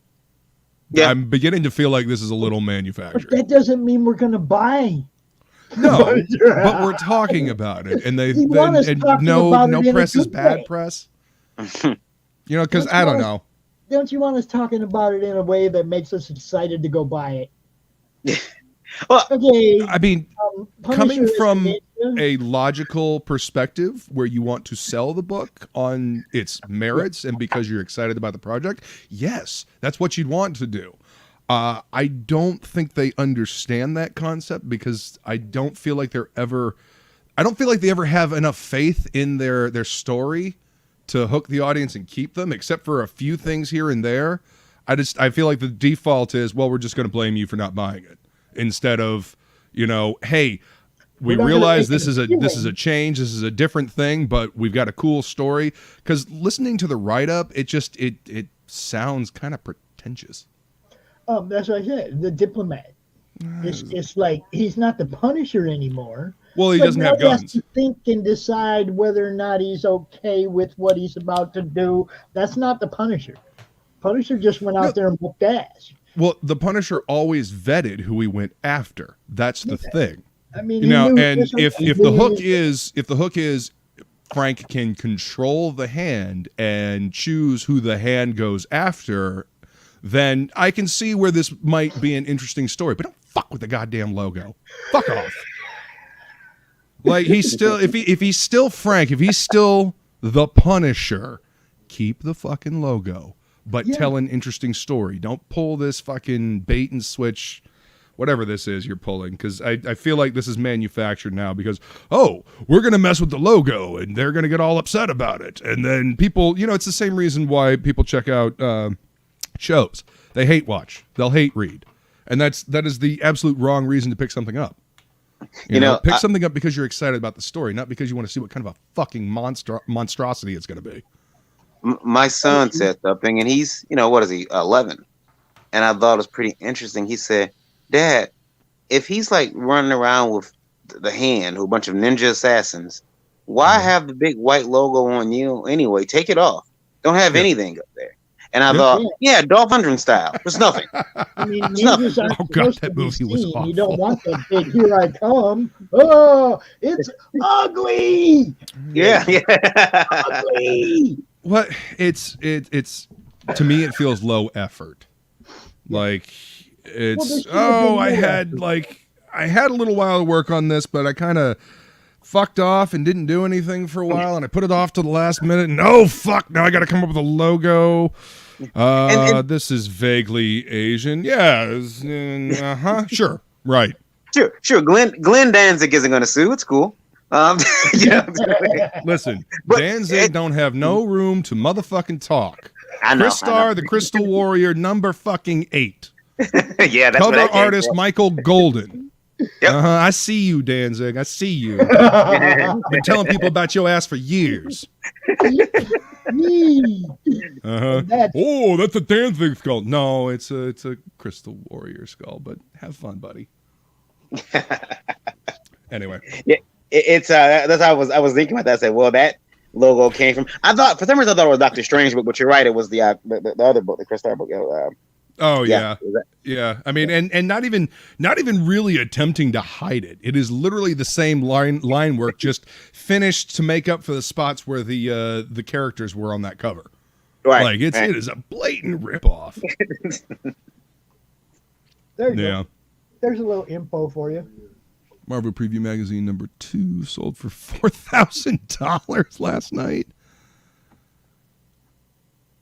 Yeah, I'm beginning to feel like this is a little manufactured. But that doesn't mean we're gonna buy. No, but we're talking about it, and no press is bad press. You know, because I don't know. Don't you want us talking about it in a way that makes us excited to go buy it? Well, okay. I mean, coming from a logical perspective where you want to sell the book on its merits and because you're excited about the project, yes, that's what you'd want to do. I don't think they understand that concept because I don't feel like they ever have enough faith in their story to hook the audience and keep them, except for a few things here and there. I feel like the default is, well, we're just going to blame you for not buying it, instead of, hey, we realize this is a change, this is a different thing, but we've got a cool story. Because listening to the write-up, it sounds kind of pretentious. That's what I said. The diplomat. It's like he's not the Punisher anymore. Well, he doesn't have guns. He has to think and decide whether or not he's okay with what he's about to do. That's not the Punisher. Punisher just went out there and whooped ass. Well, the Punisher always vetted who he went after. That's the thing. I mean, and if the hook is Frank can control the hand and choose who the hand goes after, then I can see where this might be an interesting story. But don't fuck with the goddamn logo. Fuck off. Like, he's still, if he's still Frank, if he's still the Punisher, keep the fucking logo, but tell an interesting story. Don't pull this fucking bait and switch, whatever this is you're pulling, because I feel like this is manufactured now because, we're going to mess with the logo and they're going to get all upset about it. And then people, it's the same reason why people check out shows. They hate watch. They'll hate read. And that is the absolute wrong reason to pick something up. Pick something up because you're excited about the story, not because you want to see what kind of a fucking monstrosity it's going to be. My son said something, and he's, what is he, 11? And I thought it was pretty interesting. He said, Dad, if he's like running around with the hand, a bunch of ninja assassins, why have the big white logo on you anyway? Take it off. Don't have anything up there. And I thought, Dolph Lundgren style. There's nothing. I mean, it's nothing. Oh God, that movie was awful. You don't want that big "Here I come." Oh, it's ugly. Yeah. Ugly. What? It's to me it feels low effort. Like it's I had a little while to work on this, but I kind of fucked off and didn't do anything for a while, and I put it off to the last minute. And now I got to come up with a logo. This is vaguely Asian. Yeah. Sure. Right. Sure. Glenn Danzig isn't going to sue. It's cool. You know, Listen, But Danzig it- don't have no room to motherfucking talk. I know. Crystar, the Crystal Warrior, number fucking 8. Yeah, that's Cover what I came artist for. Michael Golden. Yep. I see you, Danzig. I see you. Been telling people about your ass for years. That's- Oh, that's a Danzig skull. No, it's a Crystal Warrior skull. But have fun, buddy. Anyway, It's that's how I was thinking about that. I said, well, that logo came from. I thought for some reason I thought it was Doctor Strange book, but you're right. It was the other book, the Chris Star book. oh Yeah. yeah. I mean, and not even really attempting to hide it. It is literally the same line work, just finished to make up for the spots where the characters were on that cover. Right. Like it is a blatant ripoff. there you Yeah. go. There's a little info for you. Marvel Preview Magazine number 2 sold for $4,000 last night.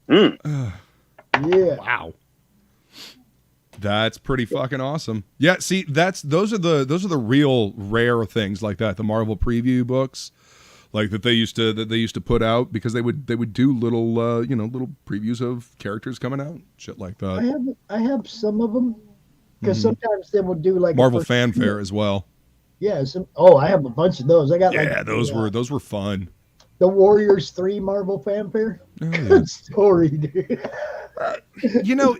Yeah. Wow. That's pretty fucking awesome. Yeah, see, those are the real rare things like that. The Marvel Preview books, like that they used to put out because they would do little little previews of characters coming out, shit like that. I have some of them because sometimes they will do like a Marvel first- Fanfare as well. Yeah. I have a bunch of those. I got Yeah, like those were fun. the Warriors 3 Marvel Fanfare. Oh, yeah. Good story, dude. You know,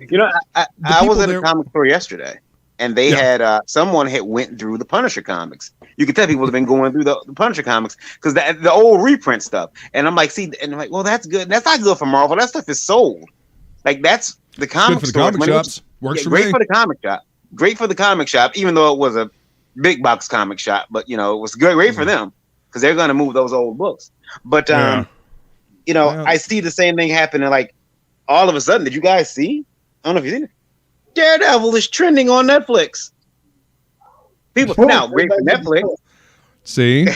I people was at there- a comic store yesterday, and they had someone had went through the Punisher comics. You could tell people have been going through the Punisher comics because the old reprint stuff. And I'm like, see, and I'm like, well, that's good. That's not good for Marvel. That stuff is sold. Like that's the comic good for the store. comic shops. Works for great me. for the comic shop. Great for the comic shop, even though it was a big box comic shop. But it was great for them because they're going to move those old books. But Yeah. I see the same thing happening. Like all of a sudden, did you guys see? I don't know if you've seen it. Daredevil is trending on Netflix. People now great for Netflix. See?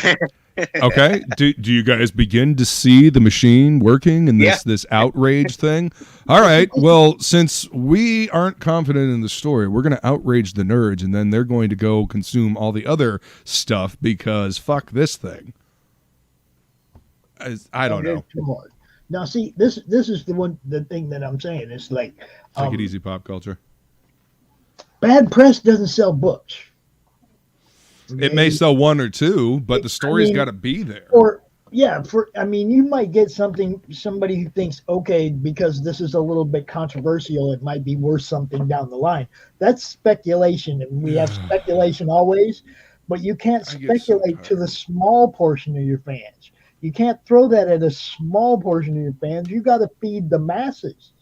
Okay. Do you guys begin to see the machine working in this outrage thing? All right. Well, since we aren't confident in the story, we're going to outrage the nerds, and then they're going to go consume all the other stuff because fuck this thing. I don't know. Too hard. Now, see, this is the thing that I'm saying. It's like Take it easy, pop culture. bad press doesn't sell books. It may sell one or two, but the story's got to be there. You might get somebody who thinks, okay, because this is a little bit controversial, it might be worth something down the line. That's speculation, and we have speculation always, but you can't I get so speculate to the small portion of your fans. You can't throw that at a small portion of your fans. You got to feed the masses.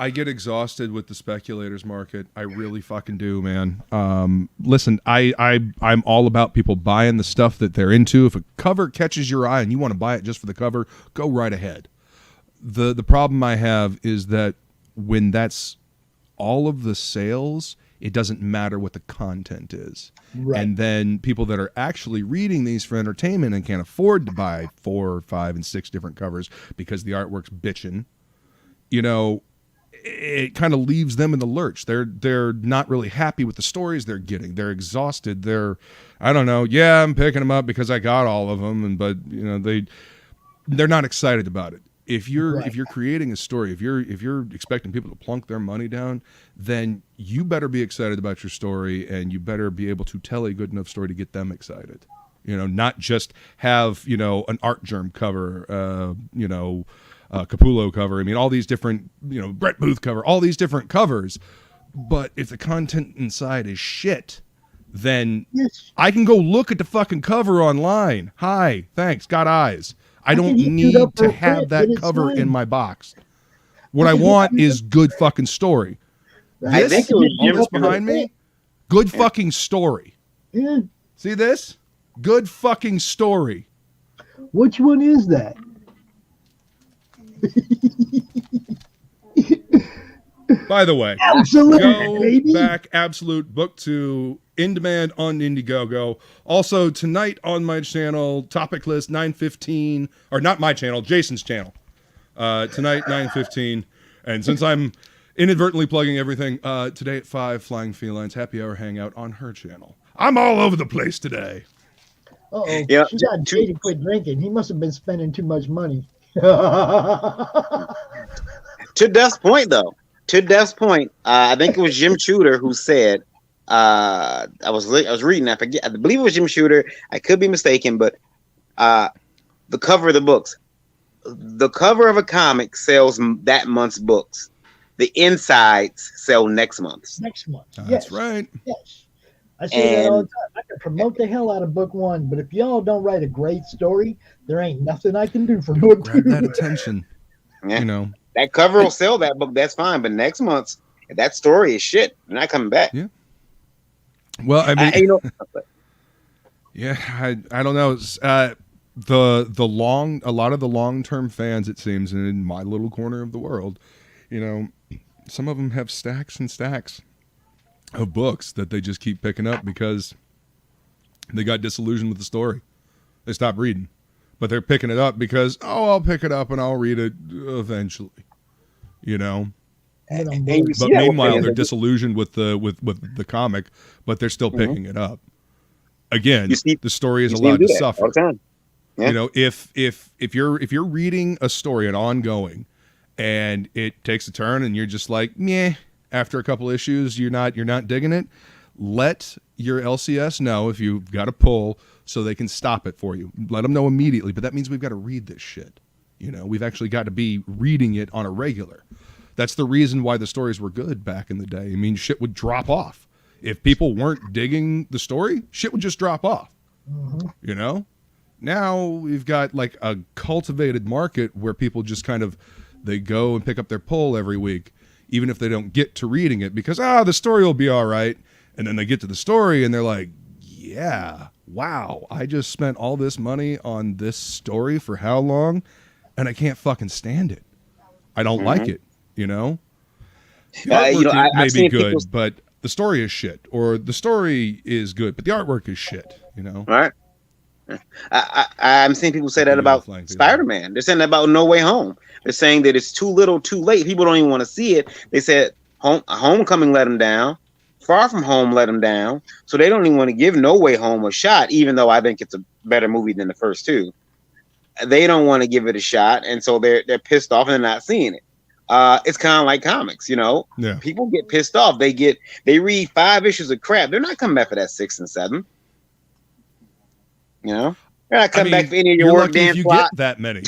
I get exhausted with the speculators market. I really fucking do, man. Listen, I'm all about people buying the stuff that they're into. If a cover catches your eye and you want to buy it just for the cover, go right ahead. The problem I have is that when that's all of the sales, it doesn't matter what the content is. Right. And then people that are actually reading these for entertainment and can't afford to buy 4, 5, and 6 different covers because the artwork's bitchin'. It kind of leaves them in the lurch. They're not really happy with the stories they're getting. They're exhausted. I don't know. Yeah, I'm picking them up because I got all of them, but they're not excited about it. If you're creating a story, if you're expecting people to plunk their money down, then you better be excited about your story, and you better be able to tell a good enough story to get them excited. Not just have an Art Germ cover, Capullo cover. I mean, all these different, Brett Booth cover, all these different covers. But if the content inside is shit, then I can go look at the fucking cover online. Hi, thanks, got eyes. I don't need to have that cover in my box. What I want is good fucking story. I think it was all Jim this behind me, good fucking story. Yeah. See this? Good fucking story. Which one is that? By the way, Absolute, go baby. back, Absolute Book 2, in demand on Indiegogo. Also, tonight on my channel, topic list 9:15, or not my channel, Jason's channel. Tonight, 9:15. And since I'm inadvertently plugging everything, today at 5, Flying Felines Happy Hour Hangout on her channel. I'm all over the place today. Uh-oh. Yeah, She got two, Jay to quit drinking. He must have been spending too much money. Oh, to Duff's point, though. To Duff's point, I think it was Jim Shooter who said, I was reading, I forget, I believe it was Jim Shooter. I could be mistaken, but the cover of the books, the cover of a comic sells that month's books. The insides sell next month's. next month. That's Yes. right. Yes. I say that all the And time. I can promote the hell out of book one, but if y'all don't write a great story, there ain't nothing I can do for book Grab two. that attention. yeah, You know. that cover will sell that book. That's fine. But next month's, if that story is shit, they're not coming back. Yeah. Well, I mean, You know, yeah, I don't know. A lot of the long-term fans, it seems, in my little corner of the world, you know, some of them have stacks and stacks of books that they just keep picking up because they got disillusioned with the story. They stopped reading, but they're picking it up because, I'll pick it up and I'll read it eventually, you know. And I'm and bored. you see But that with meanwhile, fans. they're disillusioned with the comic, but they're still Mhm. picking it up. Again, You see- the story is You see them allowed do to that suffer. all the time. Yeah. You know, if you're reading a story, an ongoing, and it takes a turn, and you're just like, meh. After a couple issues, you're not digging it. Let your LCS know if you've got a pull, so they can stop it for you. Let them know immediately. But that means we've got to read this shit. You know, we've actually got to be reading it on a regular. That's the reason why the stories were good back in the day. I mean, shit would drop off. If people weren't digging the story, shit would just drop off. Mhm. You know? Now we've got like a cultivated market where people just kind of, they go and pick up their pull every week, even if they don't get to reading it because, the story will be all right. And then they get to the story and they're like, yeah, wow, I just spent all this money on this story for how long? And I can't fucking stand it. I don't like it, you know? The artwork may I've be seen good, people. but the story is shit. Or the story is good, but the artwork is shit, you know? All right. I'm seeing people say that You're about flank, yeah. Spider-Man. They're saying that about No Way Home. They're saying that it's too little, too late. People don't even want to see it. They said Homecoming let them down. Far From Home let them down. So they don't even want to give No Way Home a shot, even though I think it's a better movie than the first two. They don't want to give it a shot, and so they're pissed off and they're not seeing it. It's kind of like comics, you know. Yeah. People get pissed off. They read 5 issues of crap. They're not coming back for that 6 and 7. You know, they're not coming back for any of your you're work, lucky Dan if you Slott. get that many.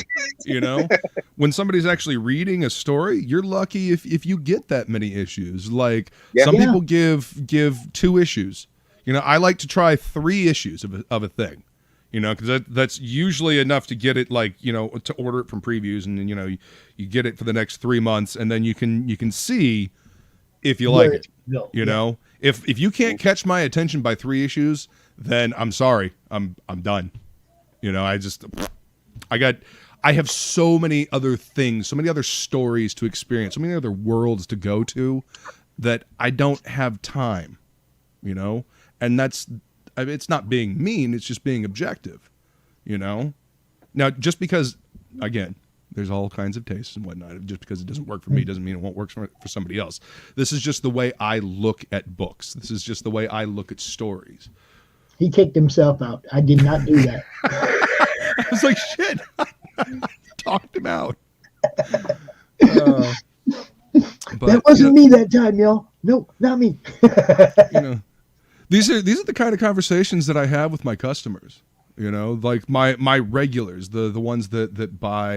You know, when somebody's actually reading a story, you're lucky if you get that many issues. Like some Yeah. people give 2 issues. You know, I like to try 3 issues of a thing. You know, because that's usually enough to get it, like, you know, to order it from previews, and then, you know, you get it for the next 3 months, and then you can see if you like Where it. go. You know, if you can't catch my attention by 3 issues, then I'm sorry, I'm done. You know, I have so many other things, so many other stories to experience, so many other worlds to go to that I don't have time. You know, and it's not being mean, it's just being objective, you know? Now, just because, again, there's all kinds of tastes and whatnot. Just because it doesn't work for me doesn't mean it won't work for somebody else. This is just the way I look at books. This is just the way I look at stories. He kicked himself out. I did not do that. I was like, shit, talked him out. But, That wasn't me that time, y'all. No, not me. you know, these are the kind of conversations that I have with my customers. You know, like my regulars, the ones that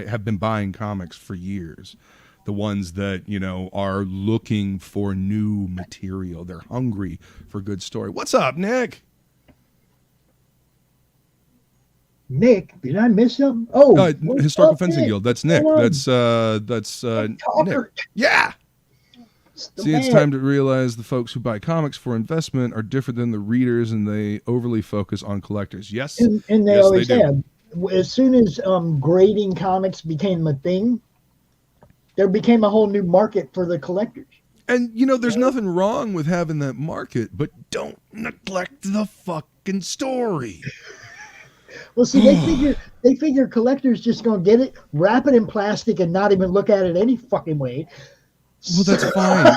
have been buying comics for years, the ones that, you know, are looking for new material. They're hungry for good story. What's up, Nick? Nick, did I miss something? Oh, what's Historical up, Fencing Nick? Guild. That's Nick. Hello. That's Nick. Talker. Yeah. The See, it's man. time to realize the folks who buy comics for investment are different than the readers, and they overly focus on collectors. Yes, And they yes, always they do. have. As soon as grading comics became a thing, there became a whole new market for the collectors. And, you know, there's nothing wrong with having that market, but don't neglect the fucking story. Well, see, they figure collectors just gonna get it, wrap it in plastic, and not even look at it any fucking way. Well, that's fine.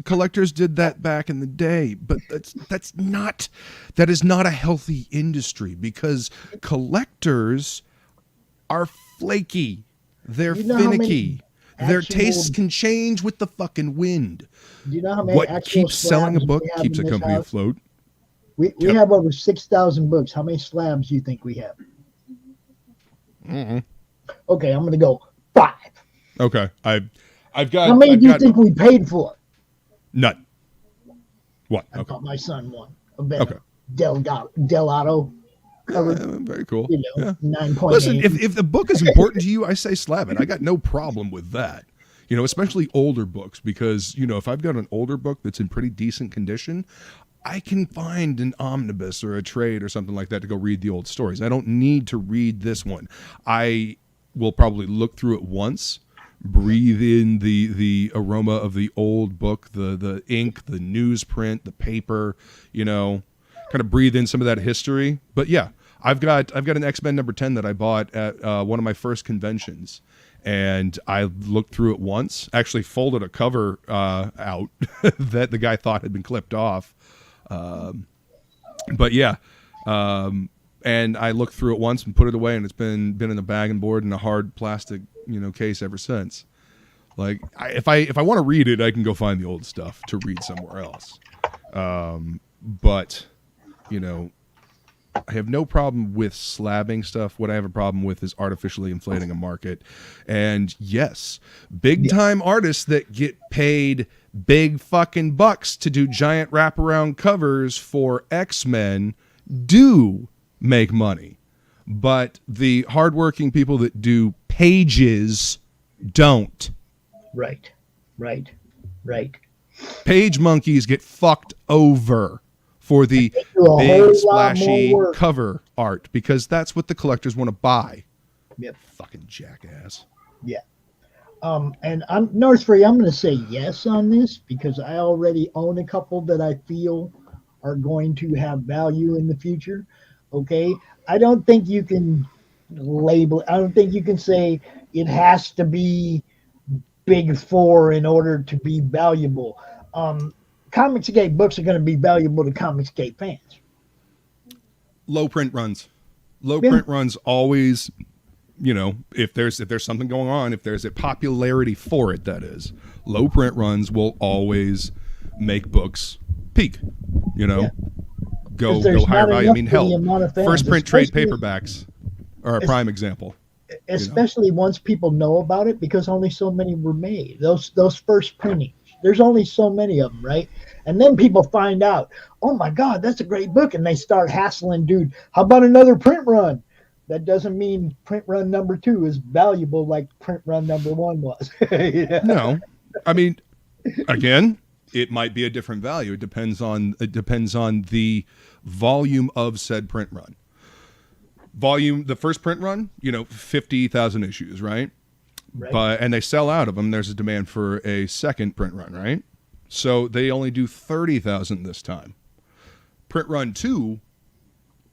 Collectors did that back in the day, but that is not a healthy industry because collectors are flaky. They're You know how many finicky. Their actual- tastes can change with the fucking wind. Do you know how many What actual keeps selling a slabs book we have keeps in a this company house? afloat. We Yep. have over 6,000 books. How many slabs do you think we have? Mm-mm. Okay, I'm gonna go 5. Okay, I've got. How many I've do you got think we paid for? none. What? I Okay. bought my son one. A Venom. Okay. Delgado cover. Very cool. You know, Yeah. 9.8. Listen, if the book is important to you, I say slab it. I got no problem with that. You know, especially older books, because, you know, if I've got an older book that's in pretty decent condition, I can find an omnibus or a trade or something like that to go read the old stories. I don't need to read this one. I will probably look through it once, breathe in the aroma of the old book, the ink, the newsprint, the paper, you know, kind of breathe in some of that history. But yeah, I've got an X-Men number 10 that I bought at one of my first conventions. And I looked through it once, actually folded a cover out that the guy thought had been clipped off. But yeah, and I looked through it once and put it away, and it's been in a bag and board in a hard plastic, you know, case ever since. Like, if I want to read it, I can go find the old stuff to read somewhere else. But, you know, I have no problem with slabbing stuff. What I have a problem with is artificially inflating a market. And yes, big time artists that get paid big fucking bucks to do giant wraparound covers for X-Men do make money. But the hardworking people that do pages don't. Right. Page monkeys get fucked over for the do a whole big lot splashy more work. cover art, because that's what the collectors want to buy. Yep. Fucking jackass. Yeah. And I'm North Free. I'm going to say yes on this because I already own a couple that I feel are going to have value in the future. Okay. I don't think you can label. I don't think you can say it has to be big four in order to be valuable. Comicsgate books are going to be valuable to Comicsgate fans. Low print runs. Yeah. Print runs always, you know, if there's something going on, if there's a popularity for it, that is, low print runs will always make books peak. You know, Yeah. go there's higher not value. I enough mean, for the hell, amount of fans, first print trade especially- paperbacks are a prime example. Especially once people know about it, because only so many were made. Those first printings, there's only so many of them, right? And then people find out, oh my God, that's a great book, and they start hassling, dude. How about another print run? That doesn't mean print run number 2 is valuable like print run number 1 was. Yeah. No, I mean, again, it might be a different value. It depends on the volume of said print run. The first print run, you know, 50,000 issues, right? Right. And they sell out of them. There's a demand for a second print run, right? So they only do 30,000 this time. Print run 2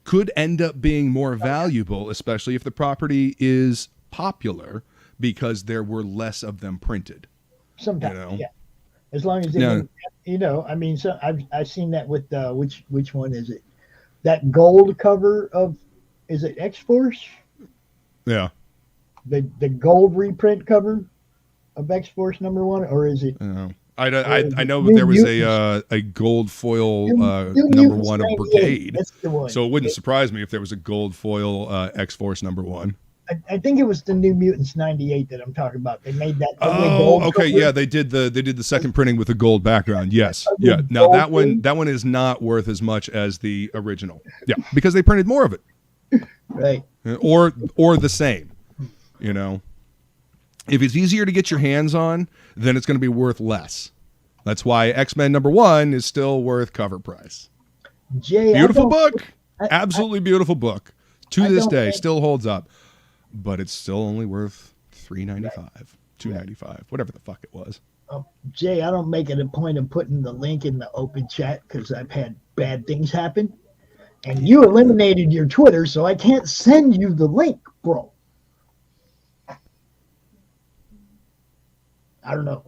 could end up being more valuable, especially if the property is popular, because there were less of them printed. Sometimes, you know? yeah. As long as they, Yeah. you know, I mean, so I've seen that with which one is it? That gold cover of, is it X-Force? Yeah. The gold reprint cover of X-Force number 1, or is it? I know New there was Mutants. a gold foil New number Mutants 1 of 98, Brigade. That's the one. So it wouldn't surprise me if there was a gold foil X-Force number 1. I think it was the New Mutants 98 that I'm talking about. They made that ugly Oh, gold okay, cover. yeah, they did the second printing with the gold background. Yes, Ugly yeah. Now gold that one is not worth as much as the original. Yeah, because they printed more of it, Right. or the same. You know, if it's easier to get your hands on, then it's going to be worth less. That's why X-Men number 1 is still worth cover price. Jay, Beautiful I don't- book, absolutely beautiful book. To I this don't day, think- still holds up, but it's still only worth $3.95, $2.95, whatever the fuck it was. Jay, I don't make it a point of putting the link in the open chat because I've had bad things happen. And you eliminated your Twitter, so I can't send you the link, bro. I don't know.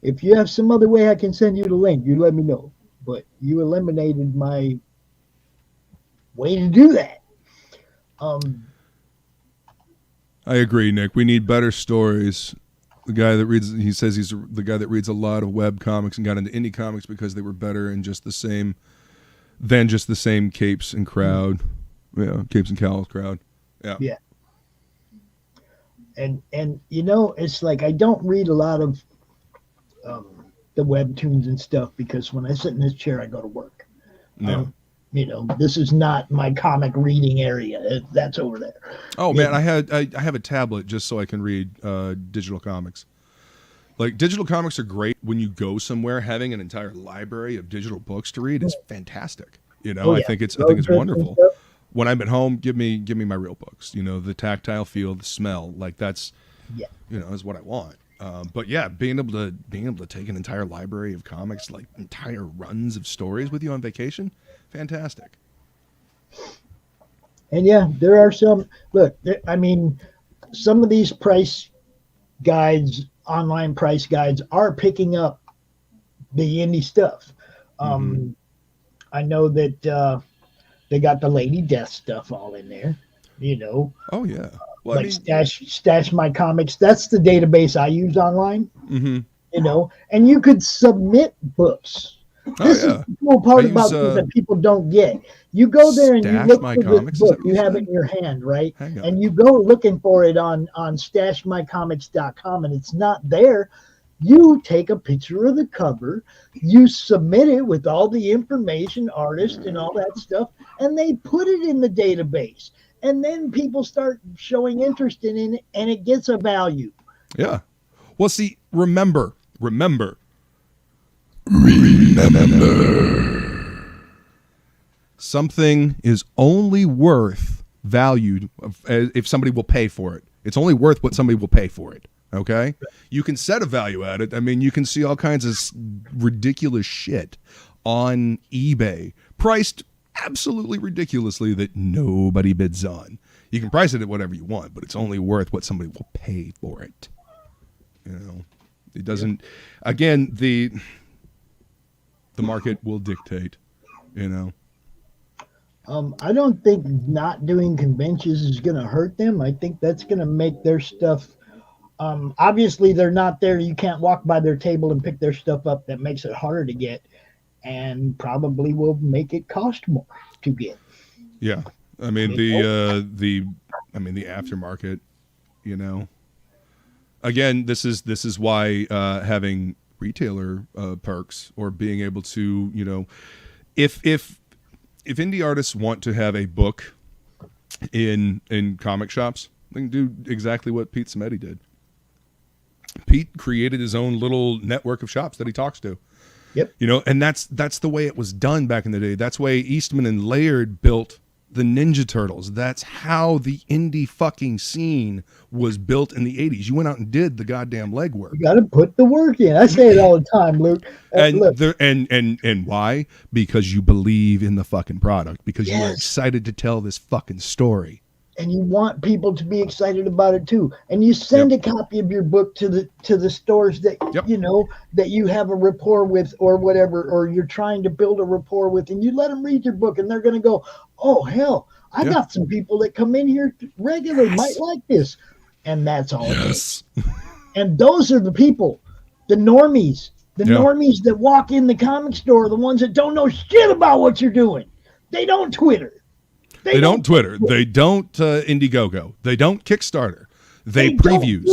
If you have some other way I can send you the link, you let me know. But you eliminated my way to do that. I agree, Nick. We need better stories. The guy that reads, he says he's the guy that reads a lot of web comics and got into indie comics because they were better and just the same capes and crowd. Yeah, capes and cowls crowd. Yeah. Yeah. And you know, it's like I don't read a lot of the webtoons and stuff because when I sit in this chair, I go to work. No. You know, this is not my comic reading area. That's over there. Oh man, I have a tablet just so I can read digital comics. Like digital comics are great when you go somewhere. Having an entire library of digital books to read is fantastic. You know, I think it's wonderful. When I'm at home, give me my real books. You know, the tactile feel, the smell, like that's you know, is what I want. But yeah, being able to take an entire library of comics, like entire runs of stories with you on vacation, fantastic. And yeah, there are some. Look, I mean, some of these price guides, online price guides, are picking up the indie stuff. I know that they got the Lady Death stuff all in there. You know. Oh yeah. Well, like stash my comics. That's the database I use online. Mm-hmm. You know, and you could submit books. This is the cool part about things that people don't get. You go there and you look for this book. You have it in your hand, right? And you go looking for it on stashmycomics.com, and it's not there. You take a picture of the cover, you submit it with all the information, artist, and all that stuff, and they put it in the database. And then people start showing interest in it, and it gets a value. Yeah. Well, see, remember. Something is only worth valued if somebody will pay for it. It's only worth what somebody will pay for it. Okay? You can set a value at it. I mean, you can see all kinds of ridiculous shit on eBay, priced absolutely ridiculously that nobody bids on. You can price it at whatever you want, but it's only worth what somebody will pay for it. You know, it doesn't. Again, the market will dictate. You know. I don't think not doing conventions is going to hurt them. I think that's going to make their stuff. Obviously, they're not there. You can't walk by their table and pick their stuff up. That makes it harder to get, and probably will make it cost more to get. Yeah, I mean the aftermarket. You know, again, this is why having retailer perks or being able to, you know, if indie artists want to have a book in comic shops, they can do exactly what Pete Samedi did. Pete created his own little network of shops that he talks to. Yep. You know, and that's the way it was done back in the day. That's why Eastman and Laird built the Ninja Turtles. That's how the indie fucking scene was built in the 80s. You went out and did the goddamn legwork. You got to put the work in. I say it all the time, Luke. And why? Because you believe in the fucking product. Because you are excited to tell this fucking story. And you want people to be excited about it too. And you send a copy of your book to the stores that you know that you have a rapport with or whatever, or you're trying to build a rapport with, and you let them read your book, and they're going to go, "Oh hell, I got some people that come in here regularly might like this," and that's all. It is. And those are the people, the normies, normies that walk in the comic store, the ones that don't know shit about what you're doing. They don't Twitter. They don't Twitter. They don't Indiegogo. They don't Kickstarter. They previews.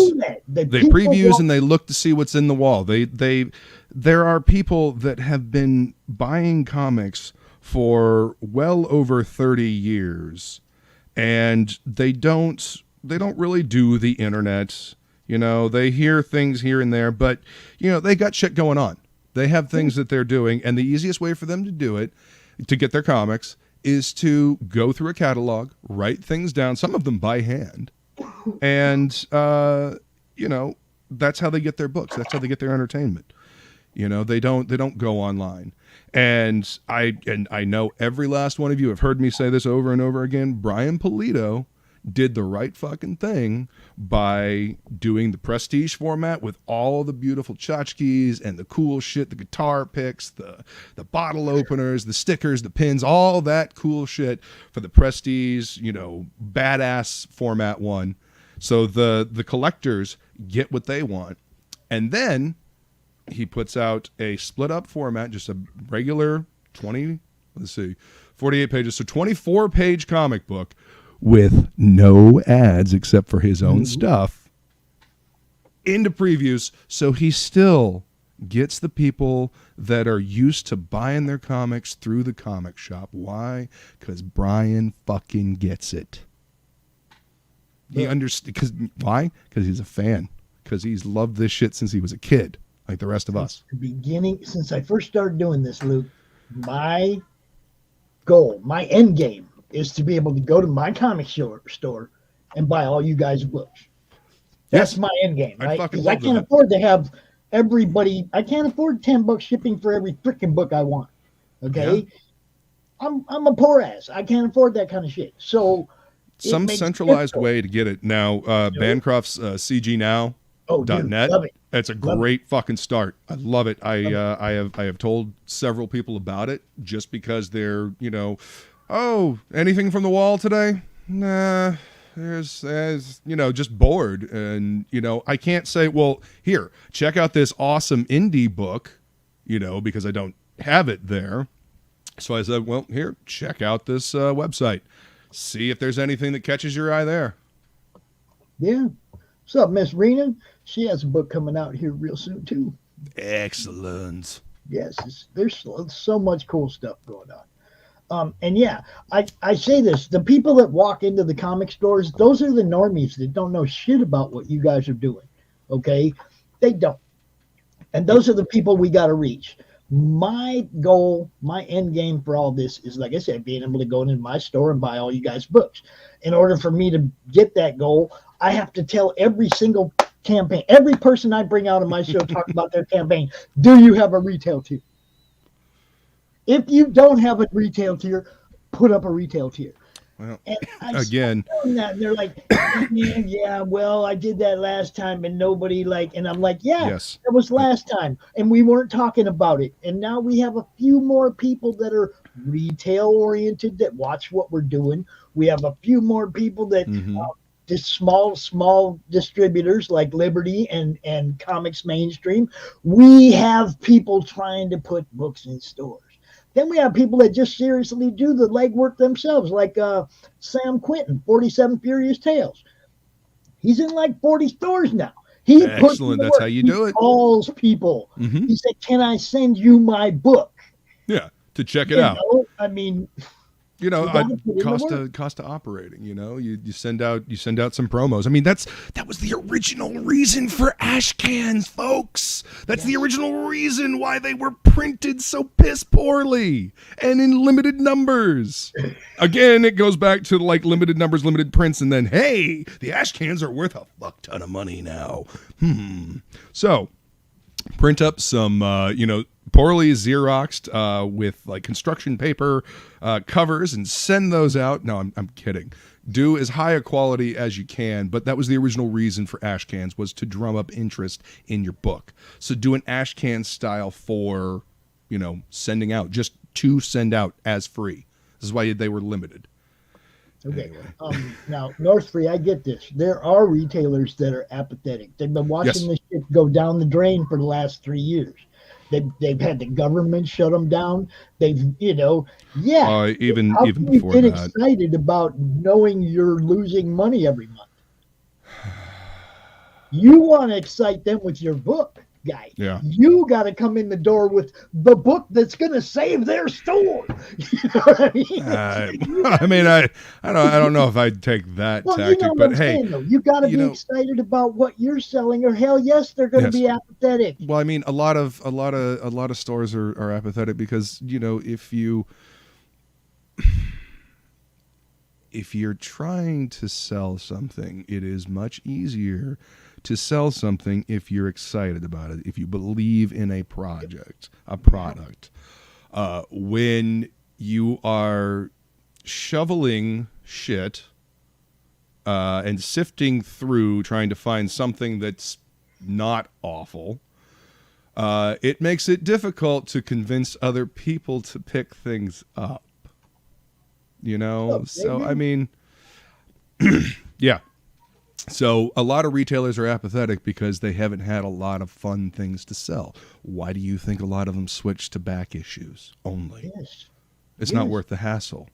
They previews and they look to see what's in the wall. There are people that have been buying comics for well over 30 years, and they don't really do the internet. You know, they hear things here and there, but you know, they got shit going on. They have things that they're doing, and the easiest way for them to do it, to get their comics, is to go through a catalog, write things down, some of them by hand, and you know, that's how they get their books. That's how they get their entertainment. You know, they don't go online. And I know every last one of you have heard me say this over and over again. Brian Pulido did the right fucking thing by doing the prestige format with all the beautiful tchotchkes and the cool shit, the guitar picks, the bottle openers, the stickers, the pins, all that cool shit for the prestige, badass format one. So the collectors get what they want. And then he puts out a split up format, just a regular 48 pages, so 24-page comic book with no ads except for his own stuff into previews. So he still gets the people that are used to buying their comics through the comic shop. Why? Because Brian fucking gets it. He understands. Why? Because he's a fan. Because he's loved this shit since he was a kid, like the rest of us. The beginning, since I first started doing this, Luke, my goal, my end game, is to be able to go to my comic store and buy all you guys' books. That's my end game, right? Because I can't afford to have everybody. I can't afford $10 shipping for every freaking book I want. Okay, yeah. I'm a poor ass. I can't afford that kind of shit. So some centralized way to get it now. Bancroft's CGNow.net. Love it. It's a great fucking start. I love it. I have told several people about it just because they're anything from the wall today? Nah, there's just bored, and I can't say, well, here, check out this awesome indie book, because I don't have it there. So I said, well, here, check out this website. See if there's anything that catches your eye there. Yeah. What's up, Miss Rena? She has a book coming out here real soon, too. Excellent. Yes, there's so much cool stuff going on. And yeah, I say this, the people that walk into the comic stores, those are the normies that don't know shit about what you guys are doing. Okay? They don't. And those are the people we got to reach. My goal, my end game for all this is, like I said, being able to go into my store and buy all you guys' books. In order for me to get that goal, I have to tell every single campaign, every person I bring out on my show talk about their campaign, do you have a retail tier? If you don't have a retail tier, put up a retail tier. Well, and again, that, and they're like, yeah, well, I did that last time and nobody and I'm like, yes, that was last time and we weren't talking about it. And now we have a few more people that are retail oriented that watch what we're doing. We have a few more people that just small distributors like Liberty and Comics Mainstream. We have people trying to put books in stores. Then we have people that just seriously do the legwork themselves, like Sam Quinton, 47 Furious Tales. He's in like 40 stores now. Excellent. That's how you do it. He calls people. He said, can I send you my book? Yeah, to check it out. I mean... cost of operating, you send out some promos. I mean, that was the original reason for ash cans, folks. That's the original reason why they were printed so piss poorly and in limited numbers. Again, it goes back to like limited numbers, limited prints, and then hey, the ash cans are worth a fuck ton of money now. So print up some poorly Xeroxed with like construction paper covers and send those out. No, I'm kidding. Do as high a quality as you can, but that was the original reason for ash cans, was to drum up interest in your book. So do an ash can style for, sending out, just to send out as free. This is why they were limited. Okay. Anyway. Now, North Free, I get this. There are retailers that are apathetic. They've been watching this shit go down the drain for the last 3 years. They've had the government shut them down. They've, even how can before you get that, excited about knowing you're losing money every month? You want to excite them with your book, guy. Yeah. You got to come in the door with the book that's going to save their store. You know what I mean? I don't know if I'd take that tactic, but hey, saying, you got to be excited about what you're selling, or hell yes, they're going to be apathetic. Well, I mean, a lot of stores are apathetic because if you're trying to sell something, it is much easier to sell something if you're excited about it, if you believe in a product. When you are shoveling shit and sifting through trying to find something that's not awful, it makes it difficult to convince other people to pick things up. You know? Oh, So, baby. I mean, yeah. So a lot of retailers are apathetic because they haven't had a lot of fun things to sell. Why do you think a lot of them switch to back issues only? Yes. It's not Yes. worth the hassle,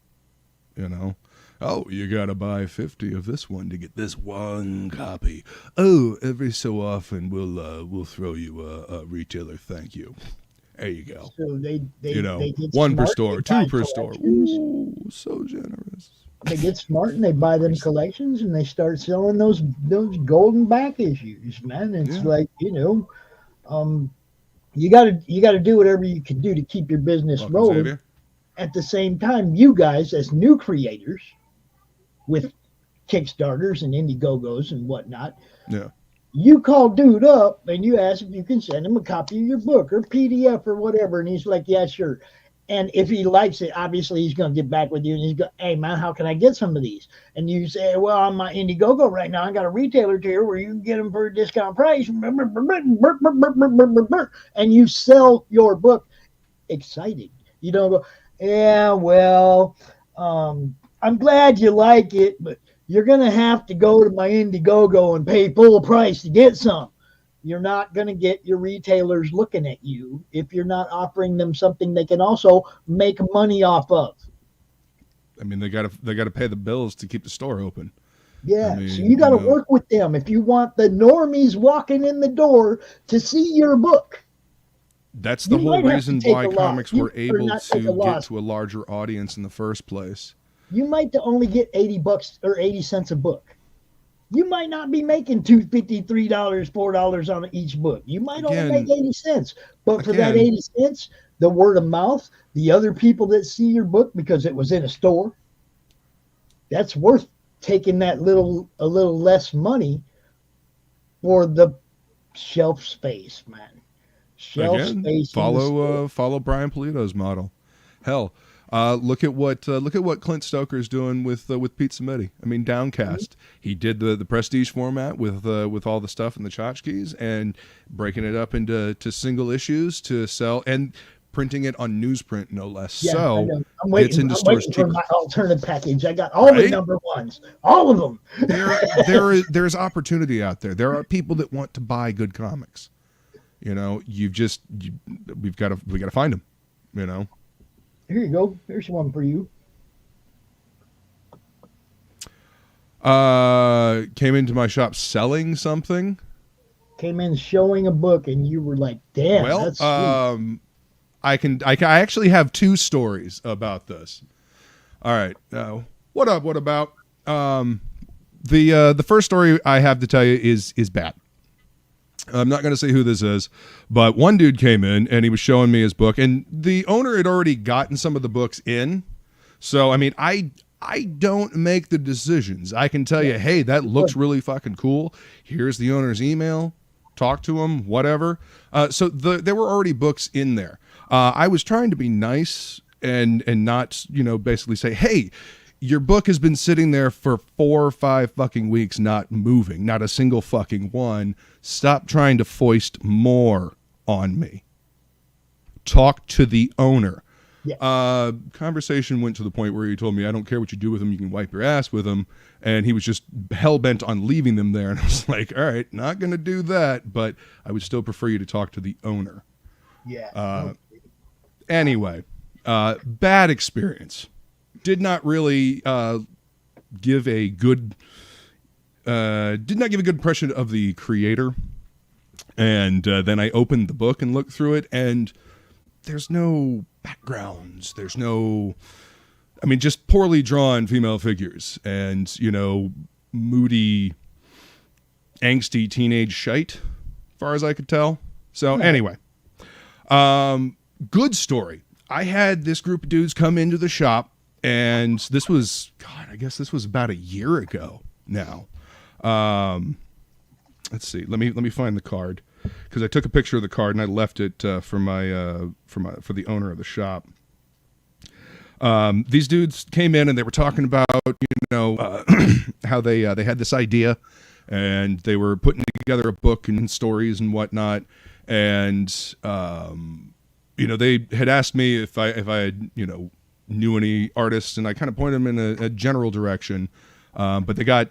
you know? Oh, you got to buy 50 of this one to get this one copy. Oh, every so often we'll throw you a retailer thank you. There you go. So they You know, they get one per smart, store, they two buy per store. collections. Ooh, so generous. They get smart and they buy them collections and they start selling those golden back issues, man. It's Yeah. like, you gotta do whatever you can do to keep your business Welcome, rolling. Xavier. At the same time, you guys as new creators with Kickstarters and Indiegogos and whatnot, Yeah. you call dude up and you ask if you can send him a copy of your book or PDF or whatever, and he's like, yeah, sure. And if he likes it, obviously he's going to get back with you and he's going, hey man, how can I get some of these? And you say, well, on my Indiegogo right now, I got a retailer tier where you can get them for a discount price, and you sell your book excited. You don't go, yeah, well, I'm glad you like it, but you're going to have to go to my Indiegogo and pay full price to get some. You're not going to get your retailers looking at you if you're not offering them something they can also make money off of. I mean, they got to pay the bills to keep the store open. Yeah, I mean, so you got to you know, work with them if you want the normies walking in the door to see your book. That's the You whole might have to reason take why a loss. comics were Or able not take a to get loss. to a larger audience in the first place. You might only get $80 or 80 cents a book. You might not be making $2.50, $3, $4 on each book. You might only Again- make 80 cents. But for that again- 80 cents, the word of mouth, the other people that see your book because it was in a store, that's worth taking that a little less money for the shelf space, man. Shelf Again, space. in the store. follow Brian Polito's model. Hell, look at what Clint Stoker's doing with Pete Samedi. I mean, Downcast. He did the prestige format with all the stuff in the tchotchkes and breaking it up into single issues to sell and printing it on newsprint, no less. Yeah, I So know. I'm gets waiting, into I'm stores waiting for cheaper. my alternative package. I got all the Right? number ones, all of them. There's opportunity out there. There are people that want to buy good comics. You know, we've got to find them. You know. Here you go. Here's one for you. Came into my shop selling something. Came in showing a book, and you were like, "Damn, Well, that's sweet." I actually have two stories about this. All right. What about the first story I have to tell you is bad. I'm not going to say who this is, but one dude came in and he was showing me his book, and the owner had already gotten some of the books in. So, I mean, I don't make the decisions. I can tell you, hey, that looks really fucking cool. Here's the owner's email. Talk to him, whatever. So there were already books in there. I was trying to be nice and not, basically say, hey, your book has been sitting there for 4 or 5 fucking weeks, not moving, not a single fucking one. Stop trying to foist more on me. Talk to the owner. Yeah. Conversation went to the point where he told me, I don't care what you do with them, you can wipe your ass with them. And he was just hell-bent on leaving them there. And I was like, all right, not going to do that, but I would still prefer you to talk to the owner. Yeah. Anyway, bad experience. Did not really give a good impression of the creator. And then I opened the book and looked through it, and there's no backgrounds. There's no, just poorly drawn female figures and, moody, angsty teenage shite, as far as I could tell. So anyway, good story. I had this group of dudes come into the shop, and this was, I guess this was about a year ago now. Let's see. Let me find the card, because I took a picture of the card and I left it for the owner of the shop. These dudes came in and they were talking about, how they had this idea, and they were putting together a book and stories and whatnot. And they had asked me if I had knew any artists, and I kind of pointed them in a general direction. But they got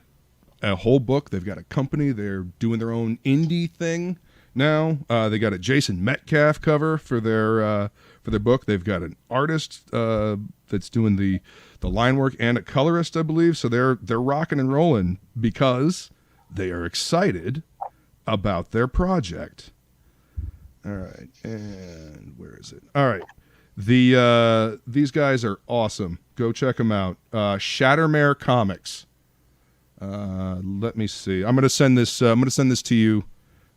a whole book. They've got a company. They're doing their own indie thing now. They got a Jason Metcalf cover for their book. They've got an artist that's doing the line work, and a colorist, I believe. So they're rocking and rolling because they are excited about their project. All right, and where is it? All right, these guys are awesome. Go check them out. Shattermare Comics. Let me see. I'm gonna send this to you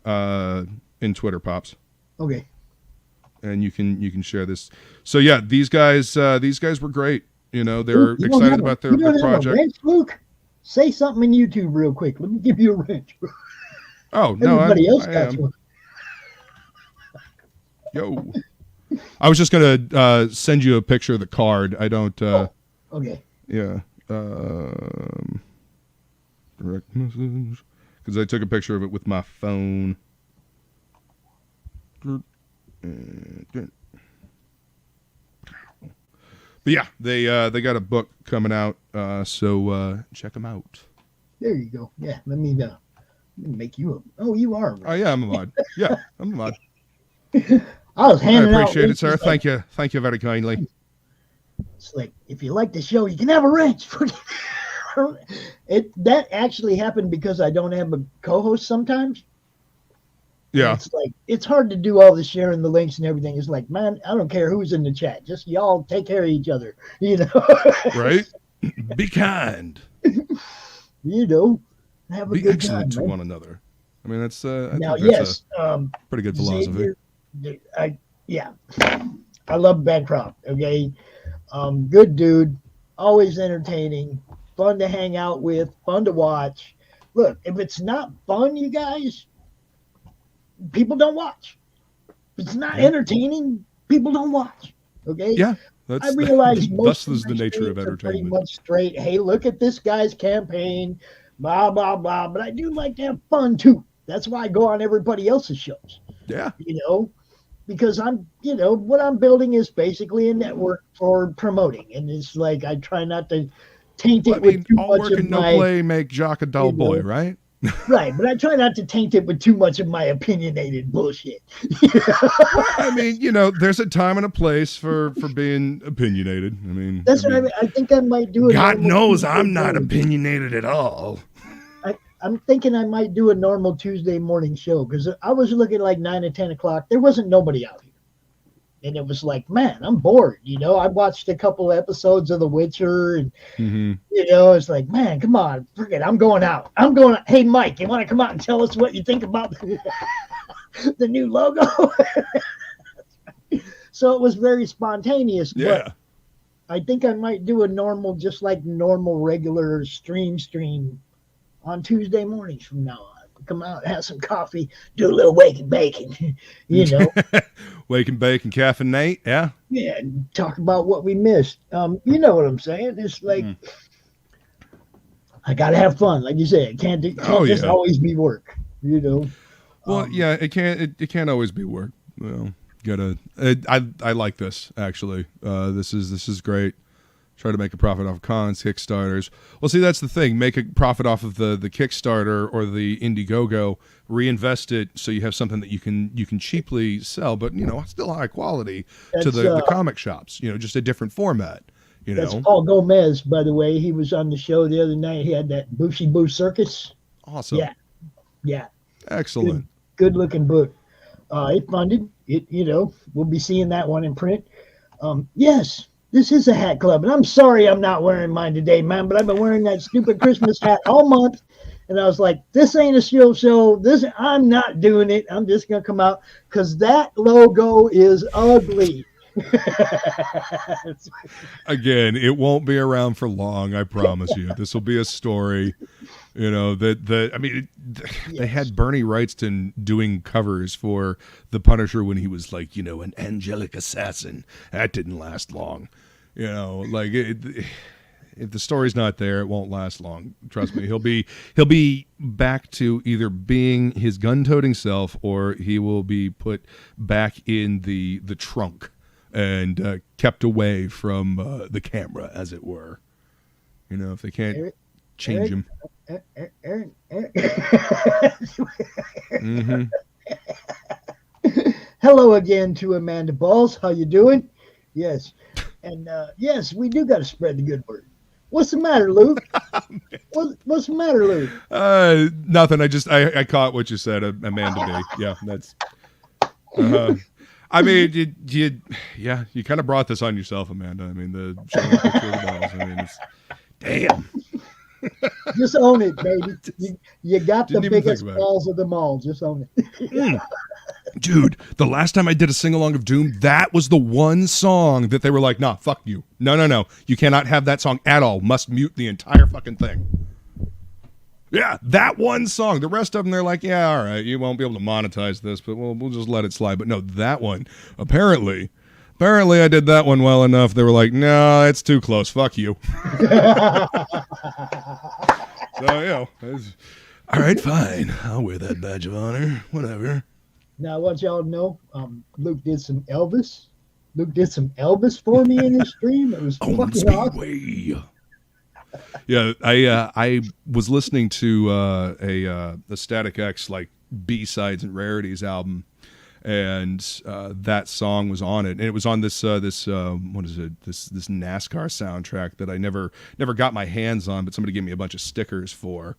in Twitter, Pops. Okay. And you can share this. So yeah, these guys were great. They're excited about their project. Wrench, Luke, say something in YouTube real quick. Let me give you a wrench. Oh no, everybody else I got am. one. Yo, I was just gonna send you a picture of the card. I don't. Okay. Yeah. Direct message, because I took a picture of it with my phone. But yeah, they got a book coming out, so check them out. There you go. Yeah, let me make you a. Oh, you are. Oh yeah, I'm a mod. Yeah, I'm a mod. I was handing out. I appreciate it, sir. Like, Thank you very kindly. It's like, if you like the show, you can have a wrench. That actually happened because I don't have a co-host sometimes. Yeah. It's like, it's hard to do all the sharing the links and everything. It's like, man, I don't care who's in the chat. Just y'all take care of each other, Right? Be kind. Have a Be good excellent time, to man. one another. I mean, that's Now, think that's yes, a pretty good philosophy. Xavier, I love Bancroft. Okay, good dude, always entertaining, fun to hang out with, fun to watch. Look, if it's not fun, you guys, people don't watch. If it's not entertaining, people don't watch. Okay. Yeah. I realize most thus is the nature of are pretty entertainment. much straight. Hey, look at this guy's campaign, blah blah blah. But I do like to have fun too. That's why I go on everybody else's shows. Yeah. Because I'm, what I'm building is basically a network for promoting, and it's like I try not to taint it with too all much work of and no my play make Jock a dull boy, right? right. But I try not to taint it with too much of my opinionated bullshit. I mean, there's a time and a place for being opinionated. I mean, That's what I mean. I think I might do it. God knows I'm not opinionated at all. I'm thinking I might do a normal Tuesday morning show, because I was looking like 9 or 10 o'clock. There wasn't nobody out here. And it was like, man, I'm bored. I watched a couple episodes of The Witcher, and, it's like, man, come on, forget it. I'm going out. Hey, Mike, you want to come out and tell us what you think about the new logo? So it was very spontaneous. Yeah. But I think I might do a normal, just like normal, regular stream on Tuesday mornings from now on. Come out, have some coffee, do a little wake and bacon, Wake and bake and caffeinate, yeah. Yeah, and talk about what we missed. You know what I'm saying? It's like, I gotta have fun, like you said. It can't just always be work, Well, yeah, it can't always be work. Well, I like this actually. This is great. Try to make a profit off of cons, Kickstarters. Well, see, that's the thing. Make a profit off of the Kickstarter or the Indiegogo. Reinvest it so you have something that you can cheaply sell, but still high quality to the comic shops. Just a different format. That's Paul Gomez, by the way. He was on the show the other night. He had that Bushy Boo Circus. Awesome. Yeah. Excellent. Good looking book. It funded. We'll be seeing that one in print. Yes. This is a hat club, and I'm sorry I'm not wearing mine today, man, but I've been wearing that stupid Christmas hat all month, and I was like, this ain't a show. I'm not doing it. I'm just going to come out, because that logo is ugly. Again, it won't be around for long, I promise you. This will be a story, they had Bernie Wrightston doing covers for The Punisher when he was like, an angelic assassin. That didn't last long. You know, like if the story's not there, it won't last long. Trust me. He'll be back to either being his gun-toting self, or he will be put back in the trunk and kept away from the camera, as it were. You know, if they can't change him. Mm-hmm. Hello again to Amanda Balls. How you doing? Yes. And yes, we do got to spread the good word. What's the matter, Luke? What's the matter, Luke? Nothing. I caught what you said, Amanda B. Yeah, that's. I mean, you kind of brought this on yourself, Amanda. I mean, the showing the picture of the balls. I mean, it's damn. Just own it, baby. You got the biggest balls of them all. Just own it. Dude, the last time I did a sing-along of Doom, that was the one song that they were like, nah, fuck you. No. You cannot have that song at all. Must mute the entire fucking thing. Yeah, that one song. The rest of them, they're like, yeah, all right, you won't be able to monetize this, but we'll just let it slide. But no, that one, apparently I did that one well enough. They were like, no, it's too close. Fuck you. So, all right, fine. I'll wear that badge of honor. Whatever. Now, I want y'all to know, Luke did some Elvis. Luke did some Elvis for me in his stream. It was fucking awesome. Yeah, I was listening to a Static X like B-sides and rarities album, and that song was on it, and it was on this what is it? This NASCAR soundtrack that I never got my hands on, but somebody gave me a bunch of stickers for.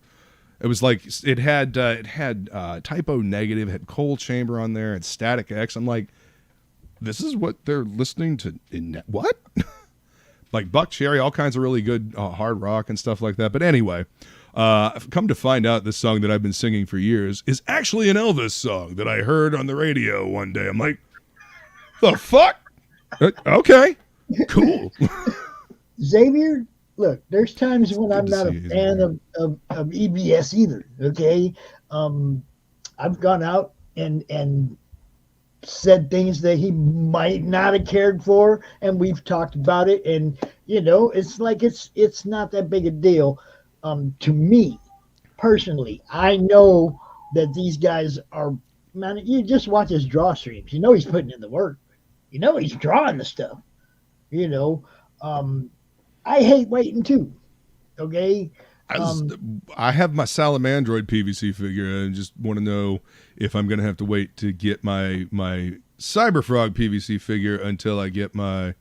It was like it had Typo Negative, had Coal Chamber on there, and Static X. I'm like, this is what they're listening to in what? Like Buck Cherry, all kinds of really good hard rock and stuff like that. But anyway, I've come to find out this song that I've been singing for years is actually an Elvis song that I heard on the radio one day. I'm like, the fuck? Okay, cool. Xavier, look, there's times when I'm not a fan of EBS either, okay? I've gone out and said things that he might not have cared for, and we've talked about it, and it's like it's not that big a deal. To me personally, I know that these guys are, man, you just watch his draw streams, he's putting in the work, he's drawing the stuff, I hate waiting too, okay? I have my Salamandroid PVC figure and just want to know if I'm going to have to wait to get my Cyberfrog PVC figure until I get my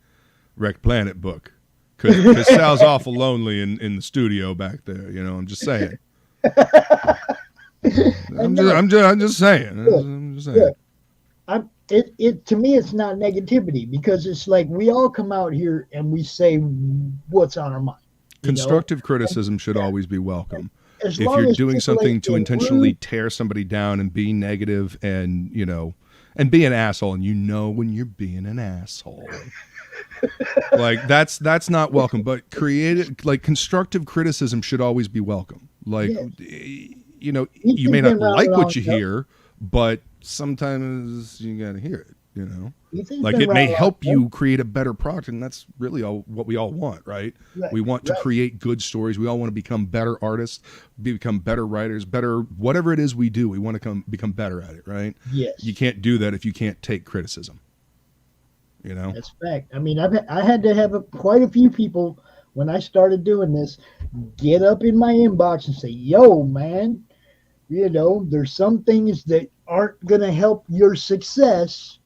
Wrecked Planet book. Because Sal's awful lonely in the studio back there, I'm just saying. I'm just saying. To me, it's not negativity, because it's like we all come out here and we say what's on our mind. Constructive criticism should always be welcome. If you're doing something to intentionally tear somebody down and be negative and, and be an asshole, and when you're being an asshole. Like that's not welcome, but constructive criticism should always be welcome. Like, you may not like what you hear, but sometimes you got to hear it. Like it may help you create a better product, and that's really what we all want, right? We want to create good stories. We all want to become better artists, become better writers, better whatever it is we do. We want to become better at it, right? Yes. You can't do that if you can't take criticism. That's fact. I mean, I had to have quite a few people when I started doing this get up in my inbox and say, "Yo, man, there's some things that aren't going to help your success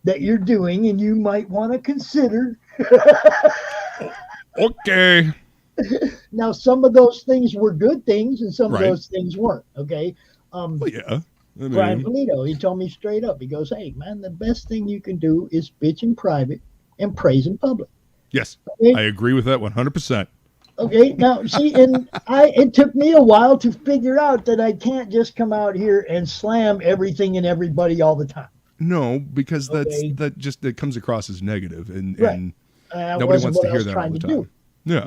that you're doing, and you might want to consider." Okay. Now, some of those things were good things, and some of those things weren't. Okay. Well, yeah. Brian Polito, he told me straight up. He goes, "Hey, man, the best thing you can do is bitch in private and praise in public." Yes, okay? I agree with that 100%. Okay, now see, and it took me a while to figure out that I can't just come out here and slam everything and everybody all the time. No, because that comes across as negative, and nobody wants to hear that all the time. Yeah,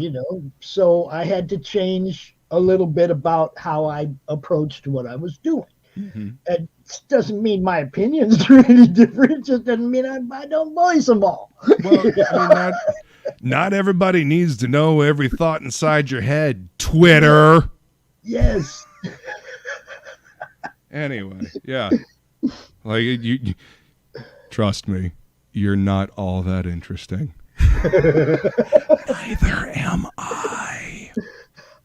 so I had to change a little bit about how I approached what I was doing. Mm-hmm. It doesn't mean my opinions are any different. It just doesn't mean I don't voice them all. Well, I mean, Not everybody needs to know every thought inside your head, Twitter. Yes. Anyway, yeah. Like you trust me, you're not all that interesting. Neither am I.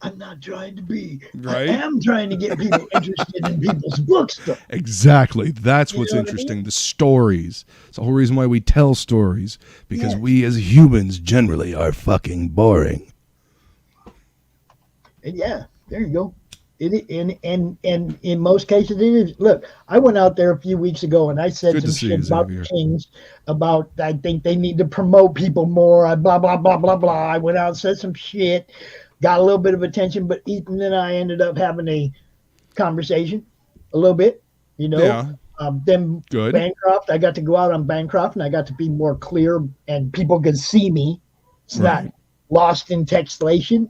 I'm not trying to be. Right? I am trying to get people interested in people's books, though. Exactly. That's You what's know what I interesting. mean? The stories. It's the whole reason why we tell stories. Because Yeah. we as humans generally are fucking boring. And yeah, there you go. And in most cases it is. Look, I went out there a few weeks ago and I said Good to some see shit you, about Xavier. Kings, about I think they need to promote people more. I blah blah blah blah blah. I went out and said some shit, got a little bit of attention, but Ethan and I ended up having a conversation a little bit, you know. Yeah. Then Good. Bancroft, I got to go out on Bancroft and I got to be more clear and people could see me. It's Right. not lost in textlation.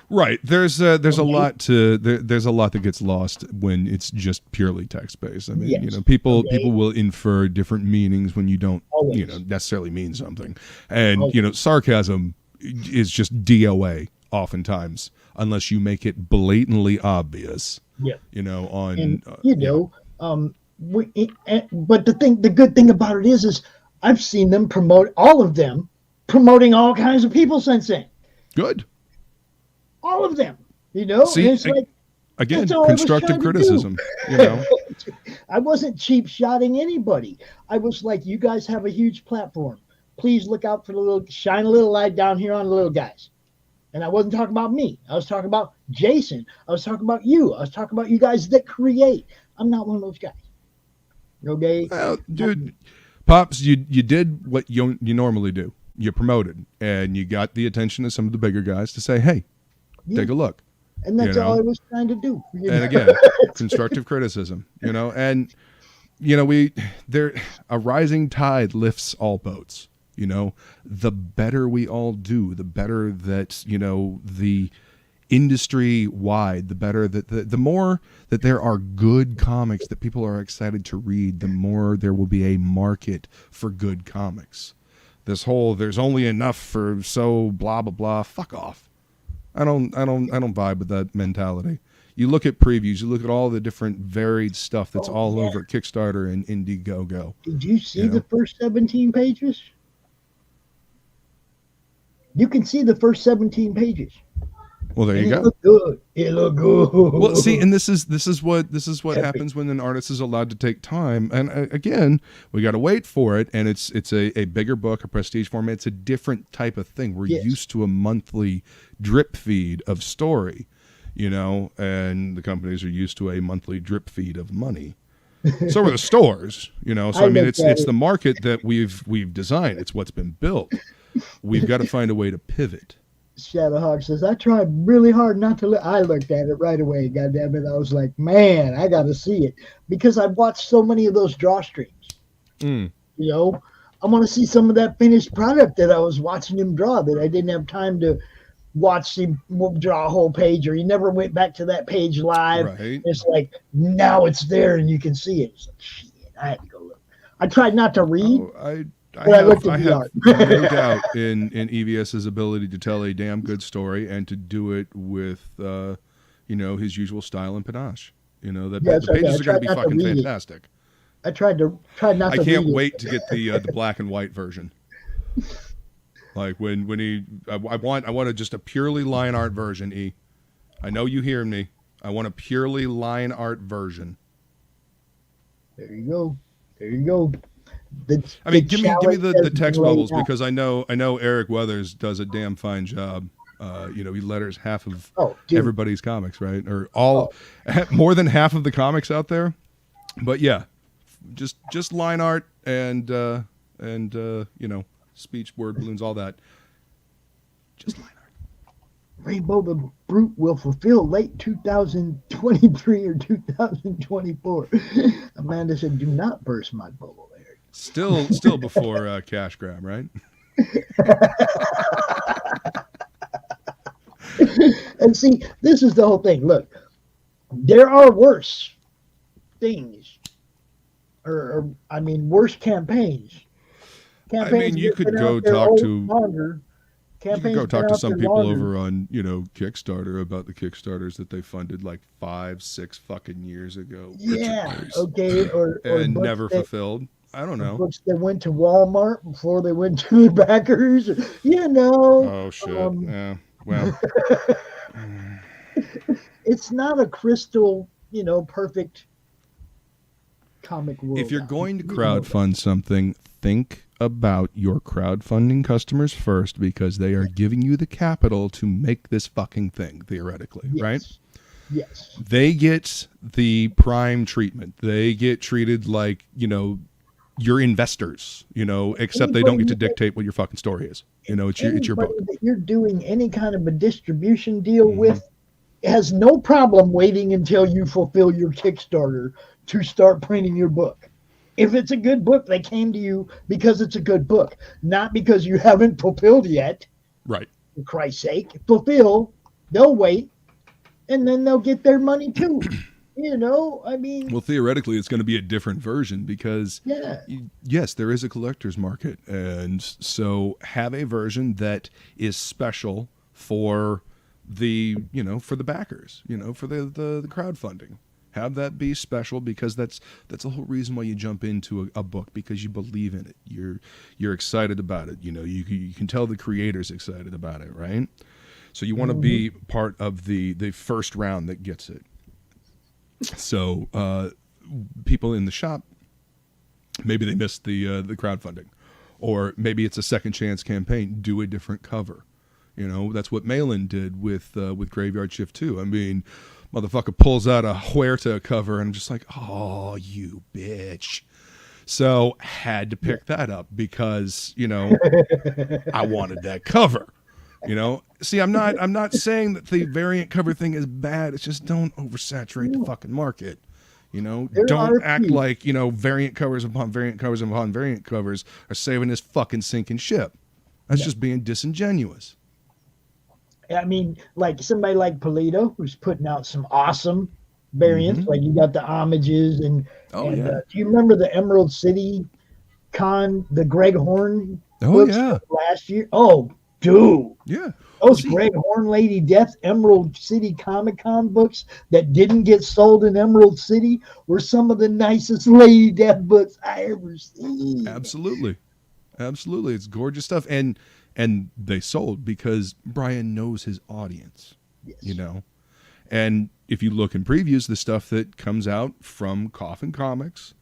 Right. There's a Okay. lot to there's a lot that gets lost when it's just purely text based. I mean, Yes. you know, people Okay. will infer different meanings when you don't, Always. you know, necessarily mean something. And Always. you know, sarcasm is just DOA oftentimes unless you make it blatantly obvious. Yeah. You know, on And you know, but the good thing about it is I've seen them promote all of them promoting all kinds of people since then. good. All of them, you know. See, and it's like Again, that's all I was constructive trying to do. criticism, you know. I wasn't cheap shotting anybody. I was like, you guys have a huge platform. Please look out for the little, shine a little light down here on the little guys. And I wasn't talking about me. I was talking about Jason. I was talking about you. I was talking about you guys that create. I'm not one of those guys. Okay. Well, dude, Pops, you did what you normally do. You promoted, and you got the attention of some of the bigger guys to say, "Hey, Yeah. take a look." And that's you know? all I was trying to do. You And know? again, constructive criticism, you know, and you know, a rising tide lifts all boats. You know, the better we all do, the better that, you know, the industry wide, the better that the more that there are good comics that people are excited to read, the more there will be a market for good comics. This whole there's only enough for so blah blah blah, fuck off. I don't vibe with that mentality. You look at previews, you look at all the different varied stuff that's all over at Kickstarter and Indiegogo. Did you see You know? the first 17 pages? You can see the first 17 pages. Well, there And you it go. looked good. It looked good. Well, see, and this is what Epic. happens when an artist is allowed to take time. And again, we got to wait for it. And it's a bigger book, a prestige format. It's a different type of thing. We're Yes. used to a monthly drip feed of story, you know, and the companies are used to a monthly drip feed of money. So are the stores, you know. So I I mean, looked it's at it. the market that we've designed. It's what's been built. We've got to find a way to pivot. Shadowhawk says, I tried really hard not to look. I looked at it right away. God damn it. I was like, man, I got to see it. Because I've watched so many of those draw streams. Mm. You know, I want to see some of that finished product that I was watching him draw that I didn't have time to watch him draw a whole page, or he never went back to that page live. Right. It's like, now it's there and you can see it. It's like, shit, I had to go look. I tried not to read. Oh, But I looked at I the have art. no doubt in EVS's ability to tell a damn good story and to do it with, you know, his usual style and panache. You know, that Yeah, the it's okay. pages I are going tried to be not to fucking read it. fantastic. I tried not I to can't read it. wait to get the black and white version. Like when I want just a purely line art version. E, I know you hear me. I want a purely line art version. There you go. There you go. I mean, give me the challenge text has been bubbles laid out. because I know Eric Weathers does a damn fine job. You know, he letters half of Oh, dude. everybody's comics, right? Or all more than half of the comics out there. But yeah, just line art and you know, speech, word balloons, all that. Just line art. Rainbow the Brute will fulfill late 2023 or 2024. Amanda said, do not burst my bubble, Eric. Still before cash grab, right? And see, this is the whole thing. Look, there are worse things, or I mean, worse campaigns. I mean, you that have could been go out there talk a to- longer You could go talk to some people over on, Kickstarter about the Kickstarters that they funded like 5-6 fucking years ago. Yeah. Okay. Or never fulfilled. I don't know. Books that went to Walmart before they went to the backers. Oh shit. Yeah. Well. It's not a crystal, perfect comic world. If you're going to crowdfund something, think about your crowdfunding customers first, because they are giving you the capital to make this fucking thing, theoretically, right? Yes. They get the prime treatment. They get treated like, your investors, except they don't get to dictate what your fucking story is. It's your book. That you're doing any kind of a distribution deal with has no problem waiting until you fulfill your Kickstarter to start printing your book. If it's a good book, they came to you because it's a good book, not because you haven't fulfilled yet. Right. For Christ's sake, fulfill, they'll wait, and then they'll get their money too. Well, theoretically, it's going to be a different version because, yes, there is a collector's market. And so have a version that is special for the, for the backers, for the crowdfunding. Have that be special, because that's the whole reason why you jump into a book, because you believe in it. You're excited about it. You can tell the creator's excited about it, right? So you want to be part of the first round that gets it. So people in the shop, maybe they missed the crowdfunding, or maybe it's a second chance campaign. Do a different cover. That's what Malin did with Graveyard Shift 2. I mean, motherfucker pulls out a Huerta cover, and I'm just like, oh, you bitch. So had to pick that up because I wanted that cover. See, I'm not saying that the variant cover thing is bad. It's just don't oversaturate the fucking market. Don't act like, variant covers upon variant covers upon variant covers are saving this fucking sinking ship. That's just being disingenuous. I mean, like somebody like Polito, who's putting out some awesome variants. Like you got the homages and do you remember the Emerald City Con, the Greg Horn books last year? Oh, dude. Yeah. Those Greg Horn Lady Death Emerald City Comic Con books that didn't get sold in Emerald City were some of the nicest Lady Death books I ever seen. Absolutely. It's gorgeous stuff. And they sold because Brian knows his audience, And if you look in previews, the stuff that comes out from Coffin Comics,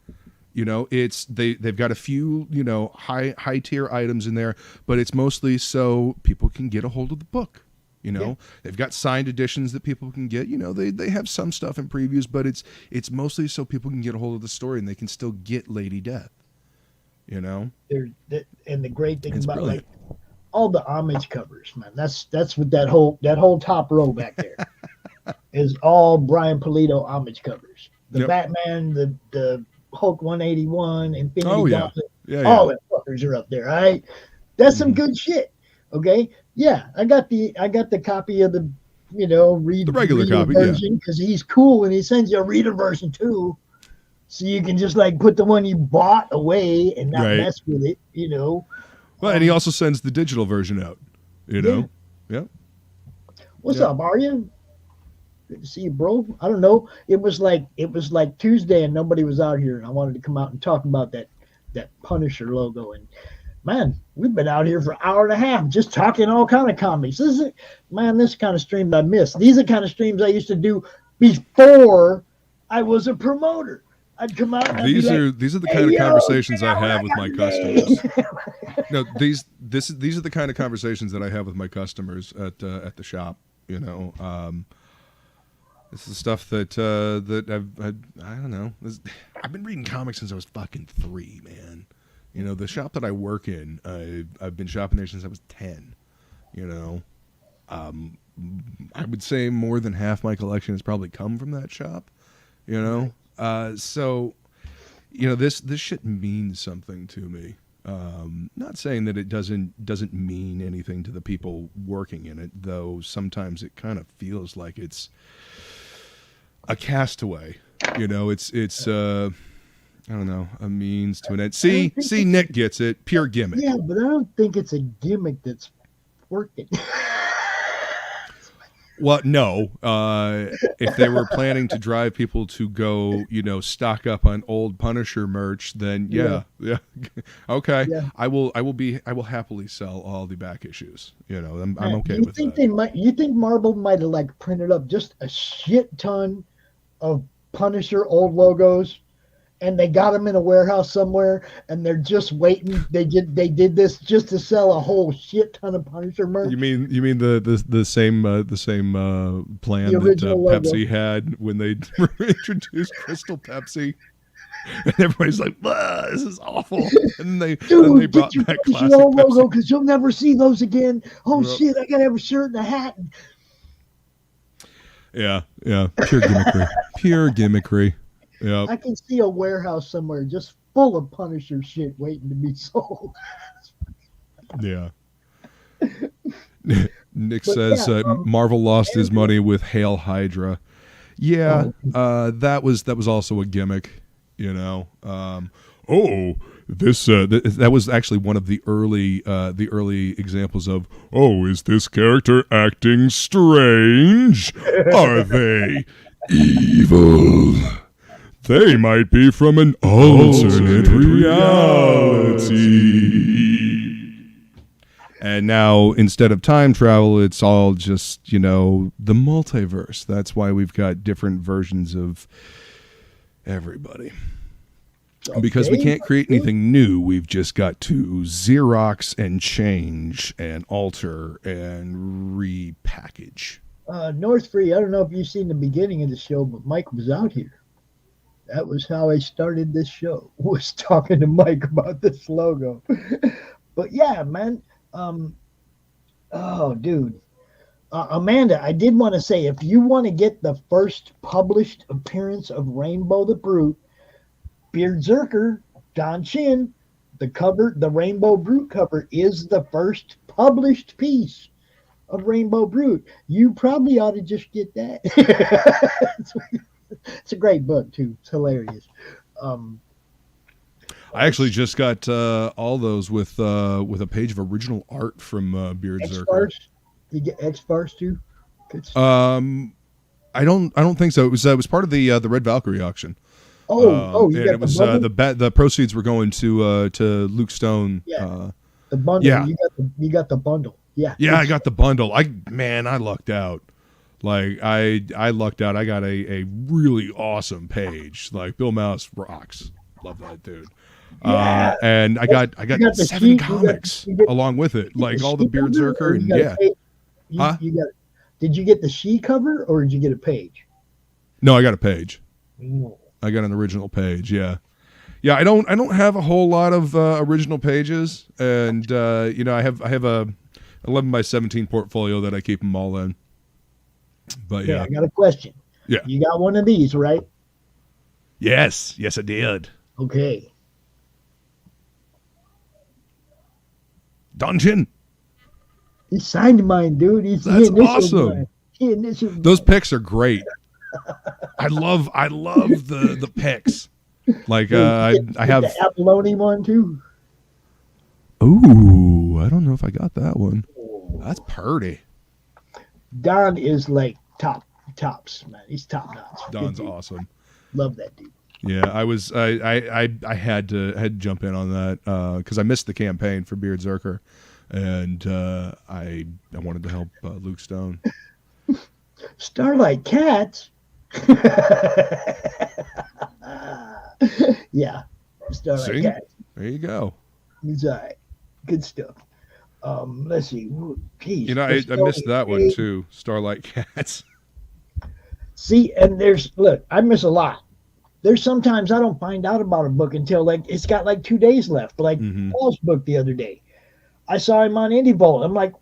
it's they've got a few, high tier items in there, but it's mostly so people can get a hold of the book. They've got signed editions that people can get. They have some stuff in previews, but it's mostly so people can get a hold of the story and they can still get Lady Death. And the great thing it's about brilliant. like all the homage covers, man. That's what that whole top row back there is all Brian Polito homage covers. The Batman, the Hulk 181, Infinity Gauntlet, all the fuckers are up there. All right, that's some good shit. Okay, yeah, I got the copy of the read the regular copy version because he's cool and he sends you a reader version too, so you can just like put the one you bought away and not mess with it. Well, and he also sends the digital version out. Yeah. What's up, are you? Good to see you, bro. I don't know. It was like Tuesday and nobody was out here, and I wanted to come out and talk about that Punisher logo. And man, we've been out here for an hour and a half just talking all kind of comics. This kind of stream I miss. These are the kind of streams I used to do before I was a promoter. I'd come out. And these are the kind of conversations I have with my customers. No, these are the kind of conversations that I have with my customers at the shop. This is stuff that I don't know. I've been reading comics since I was fucking 3, man. The shop that I work in, I've been shopping there since I was 10. I would say more than half my collection has probably come from that shop. So, this shit means something to me. Not saying that it doesn't mean anything to the people working in it, though sometimes it kind of feels like it's a castaway. It's I don't know, a means to an end. See, Nick gets it. Pure gimmick. Yeah, but I don't think it's a gimmick that's worked it. Well, no. If they were planning to drive people to go, stock up on old Punisher merch, then yeah. Okay. Yeah. I will happily sell all the back issues. I'm okay you with think that. you think Marvel might have like printed up just a shit ton of Punisher old logos, and they got them in a warehouse somewhere, and they're just waiting. They did this just to sell a whole shit ton of Punisher merch. You mean the same plan The that original logo. Pepsi had when they introduced Crystal Pepsi, and everybody's like, "This is awful," and then they brought get your back Punisher classic old logo Pepsi. because you'll never see those again. Oh Yep. shit! I gotta have a shirt and a hat. Yeah, pure gimmickry, pure gimmickry. Yeah, I can see a warehouse somewhere just full of Punisher shit waiting to be sold. yeah. Nick But says yeah, Marvel lost his money with Hail Hydra. Yeah, that was also a gimmick. That was actually one of the early examples of, is this character acting strange? Are they evil? They might be from an alternate reality. And now, instead of time travel, it's all just, the multiverse. That's why we've got different versions of everybody. Because we can't create anything new, we've just got to Xerox and change and alter and repackage. North Free, I don't know if you've seen the beginning of the show, but Mike was out here. That was how I started this show, was talking to Mike about this logo. But yeah, man. Dude. Amanda, I did want to say, if you want to get the first published appearance of Rainbow the Brute, Beardzerker, Don Chin, the Rainbow Brute cover is the first published piece of Rainbow Brute. You probably ought to just get that. It's a great book too. It's hilarious. I actually just got all those with a page of original art from Beardzerker. X-Farce? You get X-Farce too? I don't think so. It was part of the Red Valkyrie auction. You and got it was the proceeds were going to Luke Stone. Yeah. The bundle. Yeah. You got the bundle. Yeah. Yeah, I got the bundle. I lucked out. Like I lucked out. I got a really awesome page. Like Bill Mouse rocks. Love that dude. Yeah. And I got the 7 sheet, comics along with it, like all the sheet cover, Beardzerker, or and you got a yeah. page? Did you get the sheet cover or did you get a page? No, I got a page. No. I got an original page. Yeah. Yeah, I don't have a whole lot of original pages, and I have a 11 by 17 portfolio that I keep them all in. But I got a question. Yeah. You got one of these, right? Yes, I did. Okay. Dungeon. He signed mine, dude. That's awesome. Mine. He initialed Those mine. pics are great. I love the pics. Like I have the Apolloni one too. Ooh, I don't know if I got that one. That's purty. Don is like tops, man. He's top notch. Don's awesome. Love that dude. Yeah, I had to jump in on that because I missed the campaign for Beardzerker, and I wanted to help Luke Stone. Starlight Cats. Yeah, Starlight See? Cats. There you go. He's all right. Good stuff. Let's see. Geez, I missed that one too. Starlight Cats. See, and I miss a lot. There's sometimes I don't find out about a book until like it's got like 2 days left. Like Paul's book the other day, I saw him on Indie Bolt. I'm like,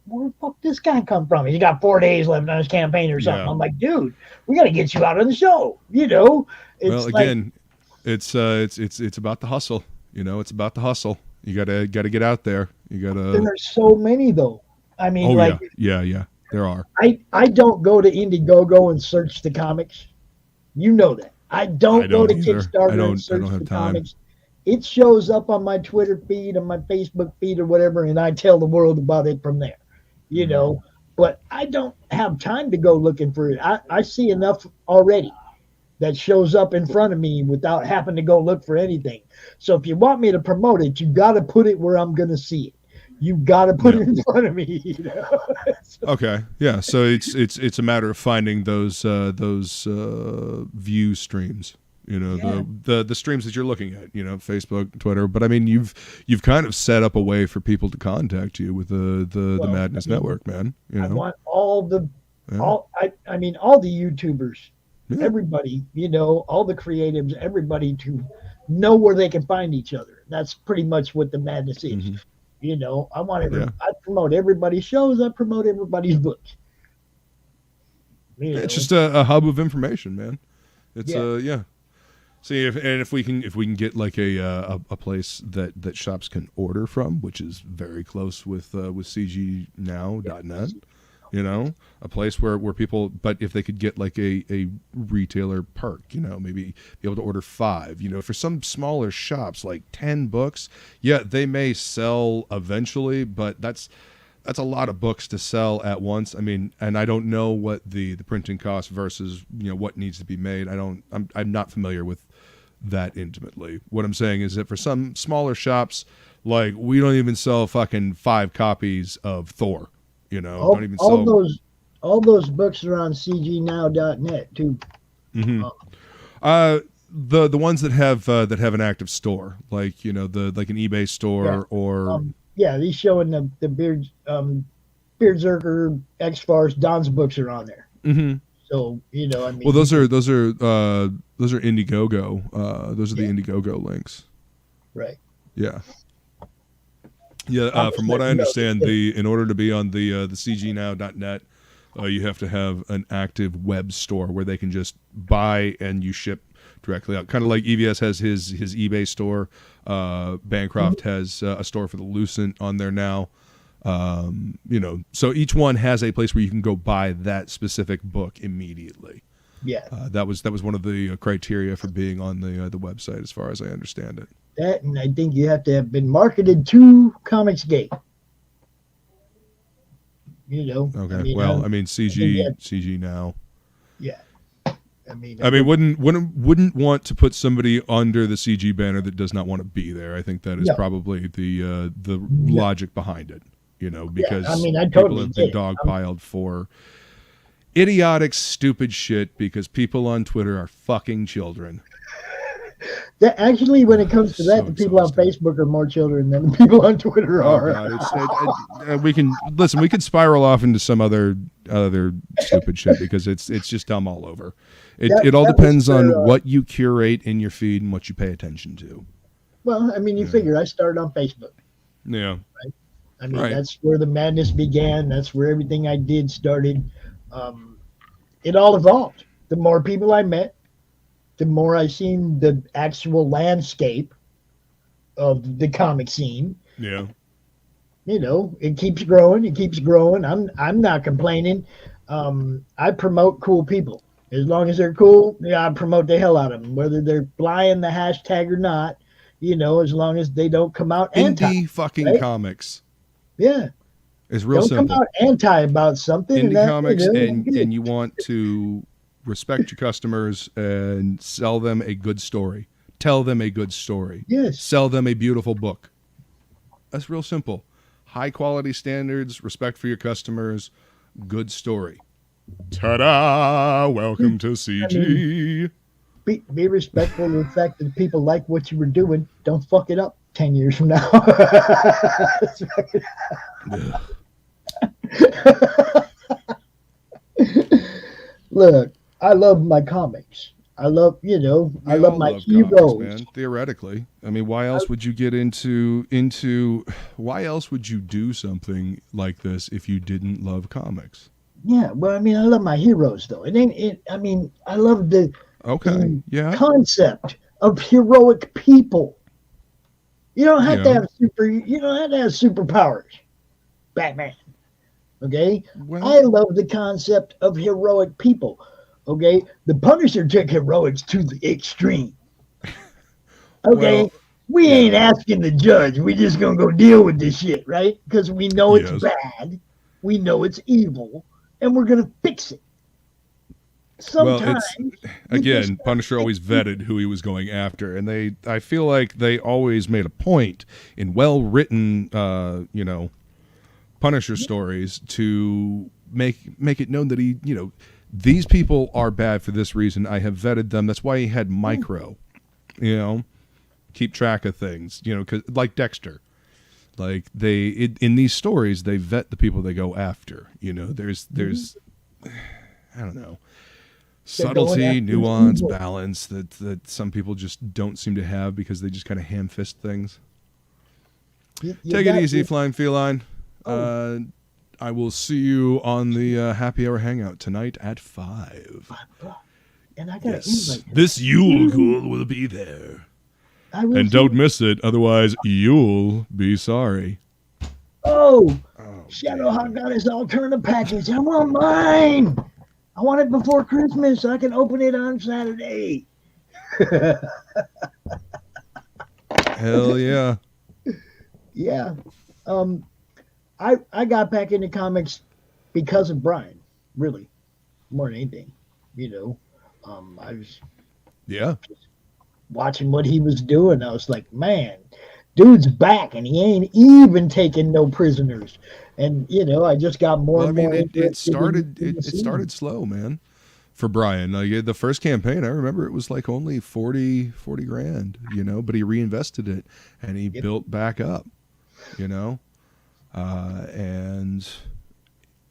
where the fuck this guy come from? He's got 4 days left on his campaign or something. Yeah. I'm like, dude, we got to get you out on the show. It's again, it's about the hustle. It's about the hustle. You gotta get out there. You gotta. There are so many though. I mean, yeah. There are. I don't go to Indiegogo and search the comics. You know that. I don't go to either. Kickstarter I don't and search have the time. comics. it shows up on my Twitter feed, on my Facebook feed, or whatever, and I tell the world about it from there. You know, but I don't have time to go looking for it. I see enough already that shows up in front of me without having to go look for anything. So if you want me to promote it, you got to put it where I'm going to see it. You got to put it in front of me. You know? Okay, yeah. So it's a matter of finding those view streams. You know, the streams that you're looking at. You know, Facebook, Twitter. But I mean, you've kind of set up a way for people to contact you with the Madness Network, man. You know? I want all the all the YouTubers. Yeah. Everybody, you know, all the creatives, everybody to know where they can find each other. That's pretty much what the madness is. Mm-hmm. You know, I promote everybody's shows. I promote everybody's books. It's just a hub of information, man. It's See, if we can get like a place that shops can order from, which is very close with cgnow.net. You know, a place where people, but if they could get like a retailer perk, you know, maybe be able to order 5, you know, for some smaller shops, like 10 books. Yeah, they may sell eventually, but that's a lot of books to sell at once. I mean, and I don't know what the printing cost versus, you know, what needs to be made. I'm not familiar with that intimately. What I'm saying is that for some smaller shops, like we don't even sell fucking 5 copies of Thor. You know, don't even all those books are on cgnow.net too. Mm-hmm. The ones that have an active store, like, you know, like an eBay store or he's showing the Beardzerker, X-Farce, Don's books are on there. Mm-hmm. So, you know, I mean, well, those are Indiegogo. Those are the Indiegogo links. Right. Yeah. Yeah, from what I understand, in order to be on the cgnow.net, you have to have an active web store where they can just buy and you ship directly out. Kind of like EVS has his eBay store. Bancroft has a store for the Lucent on there now. You know, so each one has a place where you can go buy that specific book immediately. Yeah, that was one of the criteria for being on the website, as far as I understand it. That, and I think you have to have been marketed to Comicsgate. You know. Okay. I mean, CG now. Yeah. I mean, wouldn't want to put somebody under the CG banner that does not want to be there. I think that is probably the logic behind it. You know, because people have been dogpiled for idiotic, stupid shit because people on Twitter are fucking children. That actually, when it comes to that, the people on Facebook are more children than the people on Twitter are. God, we can spiral off into some other stupid shit because it's just dumb all over. It all depends on what you curate in your feed and what you pay attention to. Well, I mean, you figure I started on Facebook. Yeah. Right. I mean, that's where the madness began. That's where everything I did started. It all evolved. The more people I met, the more I seen the actual landscape of the comic scene. Yeah. You know, it keeps growing. It keeps growing. I'm not complaining. I promote cool people. As long as they're cool, I promote the hell out of them. Whether they're flying the hashtag or not, you know, as long as they don't come out indie fucking comics. Yeah. It's real simple. Don't come out anti about something. Indie comics, and you want to respect your customers and sell them a good story. Tell them a good story. Yes. Sell them a beautiful book. That's real simple. High quality standards, respect for your customers, good story. Ta-da! Welcome to CG. I mean, be respectful of the fact that people like what you were doing. Don't fuck it up 10 years from now. Look, I love my comics. I love, I love my heroes. Comics, man. Theoretically, I mean, why else would you get into? Why else would you do something like this if you didn't love comics? Yeah, well, I mean, I love my heroes, though. I mean, I love the concept of heroic people. You don't have to have superpowers. Batman. Okay? Well, I love the concept of heroic people. Okay? The Punisher took heroics to the extreme. Okay? we ain't asking the judge. We just gonna go deal with this shit, right? Because we know it's Yes. bad, we know it's evil, and we're gonna fix it. Well, Sometimes, it's you again, just gotta Punisher always fix it. vetted who he was going after, and I feel like they always made a point in well-written, Punisher stories to make it known that he, these people are bad for this reason. I have vetted them. That's why he had Micro, keep track of things, 'cause, like Dexter. Like in these stories, they vet the people they go after. There's I don't know, They're going subtlety, after nuance, evil. balance that some people just don't seem to have because they just kind of ham-fist things. You Take it got- easy, you- Flying Feline. Oh. I will see you on the happy hour hangout tonight at 5. And I got an Yes, invite. to this Yule Cool will be there. that. I will And see- don't miss it, otherwise you'll be sorry. Oh, Oh, Shadow Hawk got his alternative package. I want mine. I want it before Christmas so I can open it on Saturday. hell yeah. Yeah. I got back into comics because of Brian, really, more than anything. I was Yeah. watching what he was doing. I was like, man, dude's back and he ain't even taking no prisoners. And I just got more Well, I and mean, more. it interested started in the it scene. started slow, man. For Brian, like the first campaign, I remember it was like only 40 grand, but he reinvested it and he built back up, and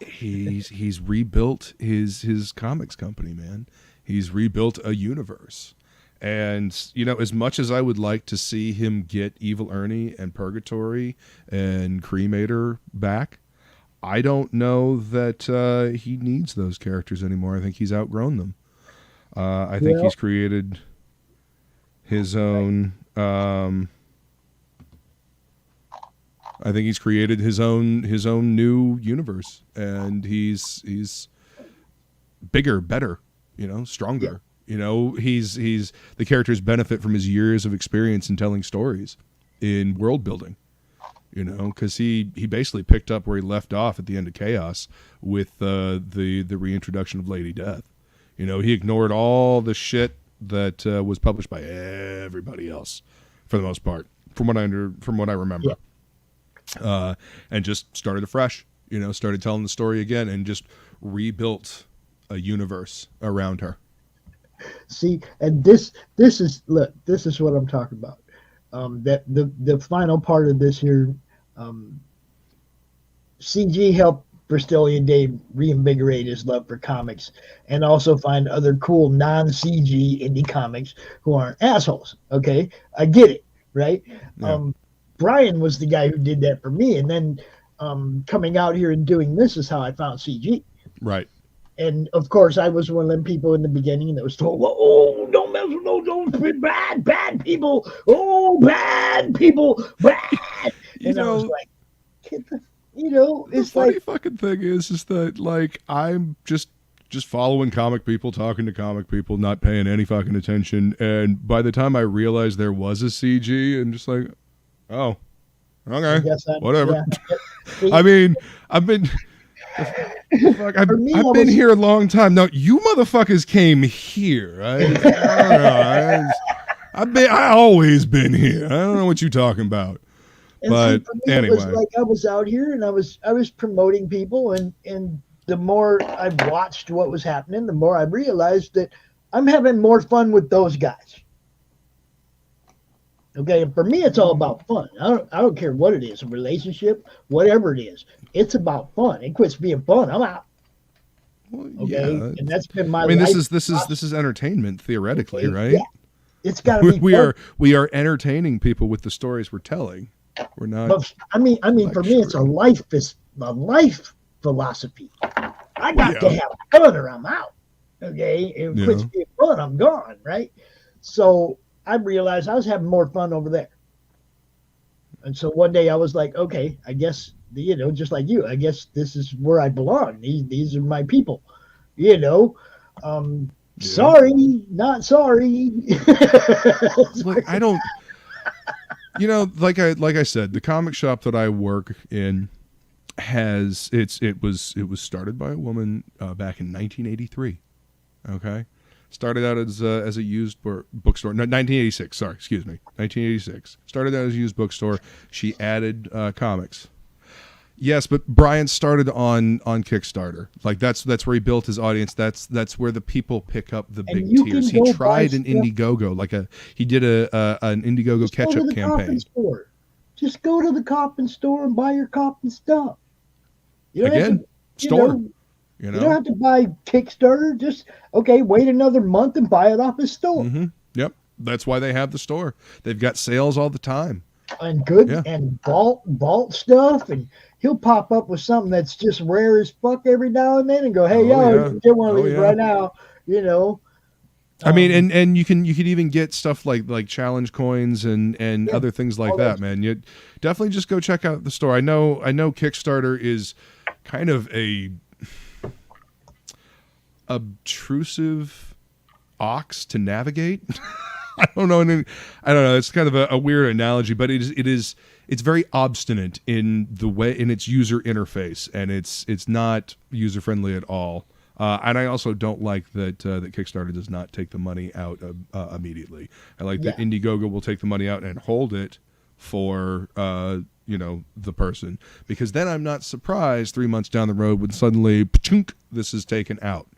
he's rebuilt his comics company, man. He's rebuilt a universe. And, as much as I would like to see him get Evil Ernie and Purgatory and Cremator back, I don't know that he needs those characters anymore. I think he's outgrown them. I think Well- he's created his own. I think he's created his own new universe, and he's bigger, better, stronger. He's the characters benefit from his years of experience in telling stories, in world building. Because he basically picked up where he left off at the end of Chaos with the reintroduction of Lady Death. He ignored all the shit that was published by everybody else, for the most part, from what I remember, and just started afresh. Started telling the story again and just rebuilt a universe around her. See, and this is what I'm talking about. That the final part of this here, CG helped Bristolian Dave reinvigorate his love for comics and also find other cool non-CG indie comics who aren't assholes. Okay, I get it, right? Yeah. Brian was the guy who did that for me, and then coming out here and doing this is how I found CG. Right. And of course, I was one of them people in the beginning that was told, "Oh, don't mess with those bad people. Oh, bad people, bad." And I was like, The it's funny like, fucking thing is that like I'm just following comic people, talking to comic people, not paying any fucking attention, and by the time I realized there was a CG, and just like, oh, I okay, guess whatever. yeah. I mean, I've been. Fuck, I've For me, been I was- here a long time. Now, you motherfuckers came here. I don't know. I always been here. I don't know what you're talking about. And But for me, it was anyway. like I was out here and I was promoting people, and the more I watched what was happening, the more I realized that I'm having more fun with those guys. Okay, and for me, it's all about fun. I don't care what it is, a relationship, whatever it is. It's about fun. It quits being fun, I'm out. Well, Okay, yeah. and that's been my. I mean, life. this is entertainment theoretically, Okay, right? yeah. It's got to be. We fun. we are entertaining people with the stories we're telling. We're not. But I mean, for me, it's a life philosophy. I got to Yeah. have fun or I'm out. Okay, it Yeah. quits being fun, I'm gone. Right. So I realized I was having more fun over there. And so one day I was like, okay, I guess just like you, I guess this is where I belong. These are my people. Sorry, not sorry. Look, I don't. You know, like I said, the comic shop that I work in it was started by a woman back in 1983. Okay, started out as a used bookstore. No, 1986. Sorry, excuse me, 1986. Started out as a used bookstore. She added comics. Yes, but Brian started on Kickstarter. Like that's where he built his audience. That's where the people pick up the big tiers. He tried an Indiegogo, he did an Indiegogo catch-up campaign. Just go to the Coppin store and buy your Coppin stuff. You don't Again, have to, store. You don't have to buy Kickstarter. Just wait another month and buy it off his store. Mm-hmm. Yep, that's why they have the store. They've got sales all the time. And and vault stuff, and he'll pop up with something that's just rare as fuck every now and then, and go, "Hey, you can get one of these right now." I mean, and you could even get stuff like challenge coins and other things like that, man. You definitely just go check out the store. I know Kickstarter is kind of a obtrusive ox to navigate. I don't know. It's kind of a weird analogy, but it's very obstinate in its user interface, and it's not user friendly at all. And I also don't like that Kickstarter does not take the money out immediately. I like that Indiegogo will take the money out and hold it for the person, because then I'm not surprised 3 months down the road when suddenly this is taken out.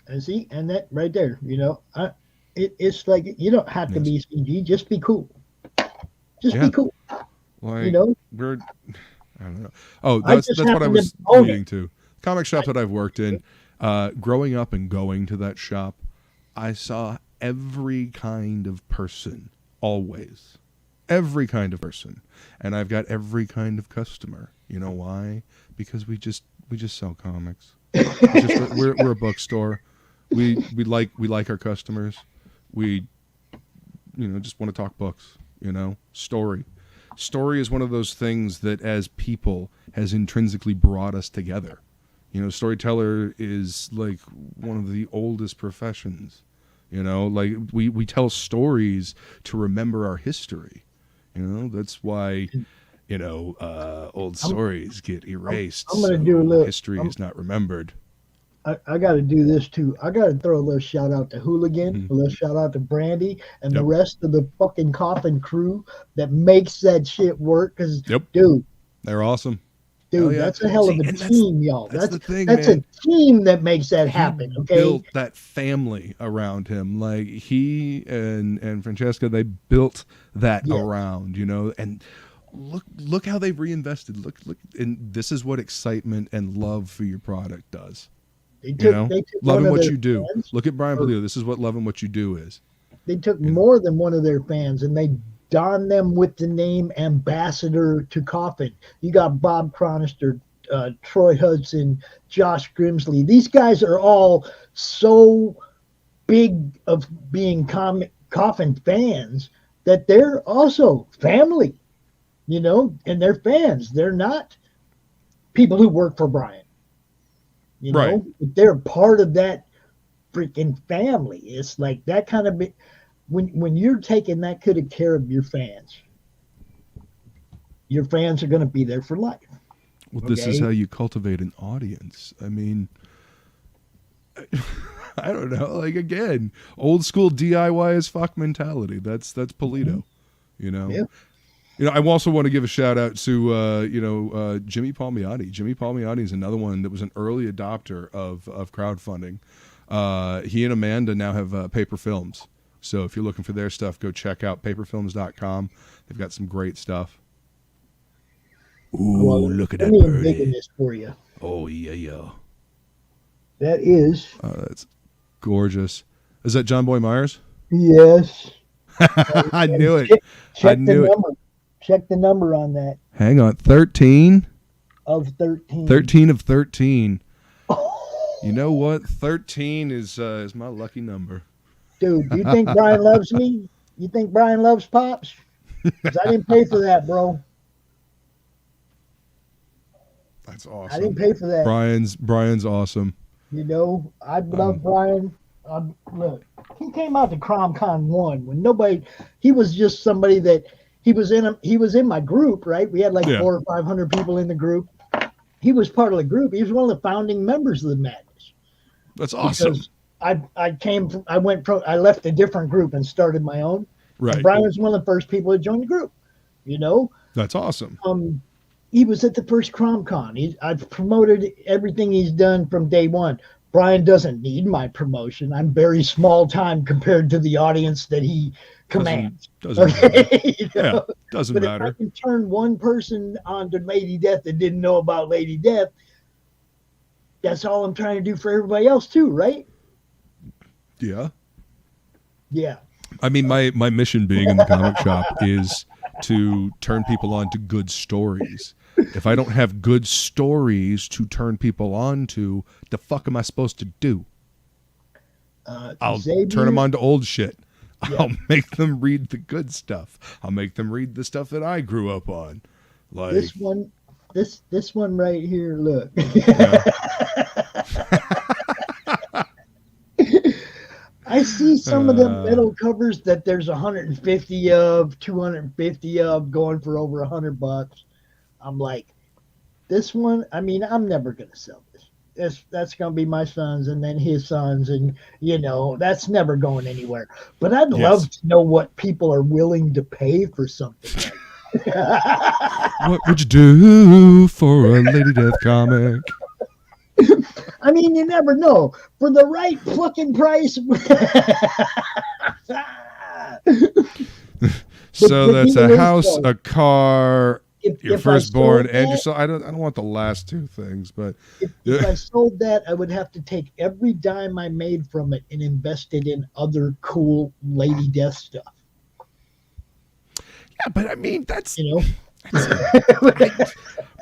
And see, and that right there, it's like you don't have to be CG, just be cool. Just be cool. Like, I don't know. Oh, that's what I was leading to. Comic shop that I've worked in, growing up and going to that shop, I saw every kind of person, always. Every kind of person. And I've got every kind of customer. You know why? Because we just sell comics. We're a bookstore. We like our customers. We just want to talk books, Story is one of those things that as people has intrinsically brought us together. Storyteller is like one of the oldest professions. Like we tell stories to remember our history. That's why old stories get erased. I'm gonna do a little history is not remembered. I got to do this too. I got to throw a little shout out to Hooligan, a little shout out to Brandy, and the rest of the fucking Coffin crew that makes that shit work. Because, dude, they're awesome. Dude, that's a hell of a team, y'all. That's the thing, that's man. A team that makes that happen. Okay, built that family around him. Like he and Francesca, they built that around, and look how they've reinvested. Look, and this is what excitement and love for your product does. They took loving what you do. Look at Brian Polito. This is what loving what you do is. They took more than one of their fans, and they donned them with the name ambassador to Coffin. You got Bob Cronister, Troy Hudson, Josh Grimsley. These guys are all so big of being Coffin fans that they're also family, and they're fans. They're not people who work for Brian. Right. They're part of that freaking family. It's like that kind of when you're taking that good of care of your fans are going to be there for life. Well, this is how you cultivate an audience. I mean, I don't know. Like, again, old school DIY as fuck mentality. That's Polito, Yeah. I also want to give a shout out to, Jimmy Palmiotti. Jimmy Palmiotti is another one that was an early adopter of crowdfunding. He and Amanda now have Paper Films. So if you're looking for their stuff, go check out paperfilms.com. They've got some great stuff. Ooh, look at that birdie. Making this for you. Oh, yeah. That is. That's gorgeous. Is that John Boy Myers? Yes. I knew it. Check the number. Check the number on that. Hang on. 13? Of 13. 13 of 13. You know what? 13 is my lucky number. Dude, do you think Brian loves me? You think Brian loves Pops? Because I didn't pay for that, bro. That's awesome. I didn't pay for that. Brian's awesome. I love Brian. Look, he came out to CromCon 1 when nobody. He was just somebody that he was in my group, right? We had like Yeah. 400 or 500 people in the group. He was part of the group. He was one of the founding members of the Madness. That's awesome. Because I left a different group and started my own. Right. And Brian was one of the first people to join the group. You know, That's awesome. he was at the first CromCon. I've promoted everything he's done from day one. Brian doesn't need my promotion. I'm very small time compared to the audience that he commands. Doesn't matter. You know? Yeah, doesn't But matter. if I can turn one person on to Lady Death that didn't know about Lady Death, that's all I'm trying to do for everybody else too, right? Yeah. Yeah. I mean, my mission being in the comic shop is to turn people on to good stories. If I don't have good stories to turn people on to, the fuck am I supposed to do? I'll turn them on to old shit. Yeah. I'll make them read the good stuff. I'll make them read the stuff that I grew up on. Like This one right here, look. yeah. I see some of the metal covers that there's 150 of, 250 of, going for over $100. I'm like, this one. I mean, I'm never gonna sell this. That's gonna be my son's, and then his sons, and that's never going anywhere. But I'd love to know what people are willing to pay for something. What would you do for a Lady Death comic? I mean, you never know. For the right fucking price. So that's the a thing house, is, though, a car, your if I firstborn, sold and your that- son. I don't want the last two things, but If I sold that, I would have to take every dime I made from it and invest it in other cool Lady Death stuff. yeah, but I mean that's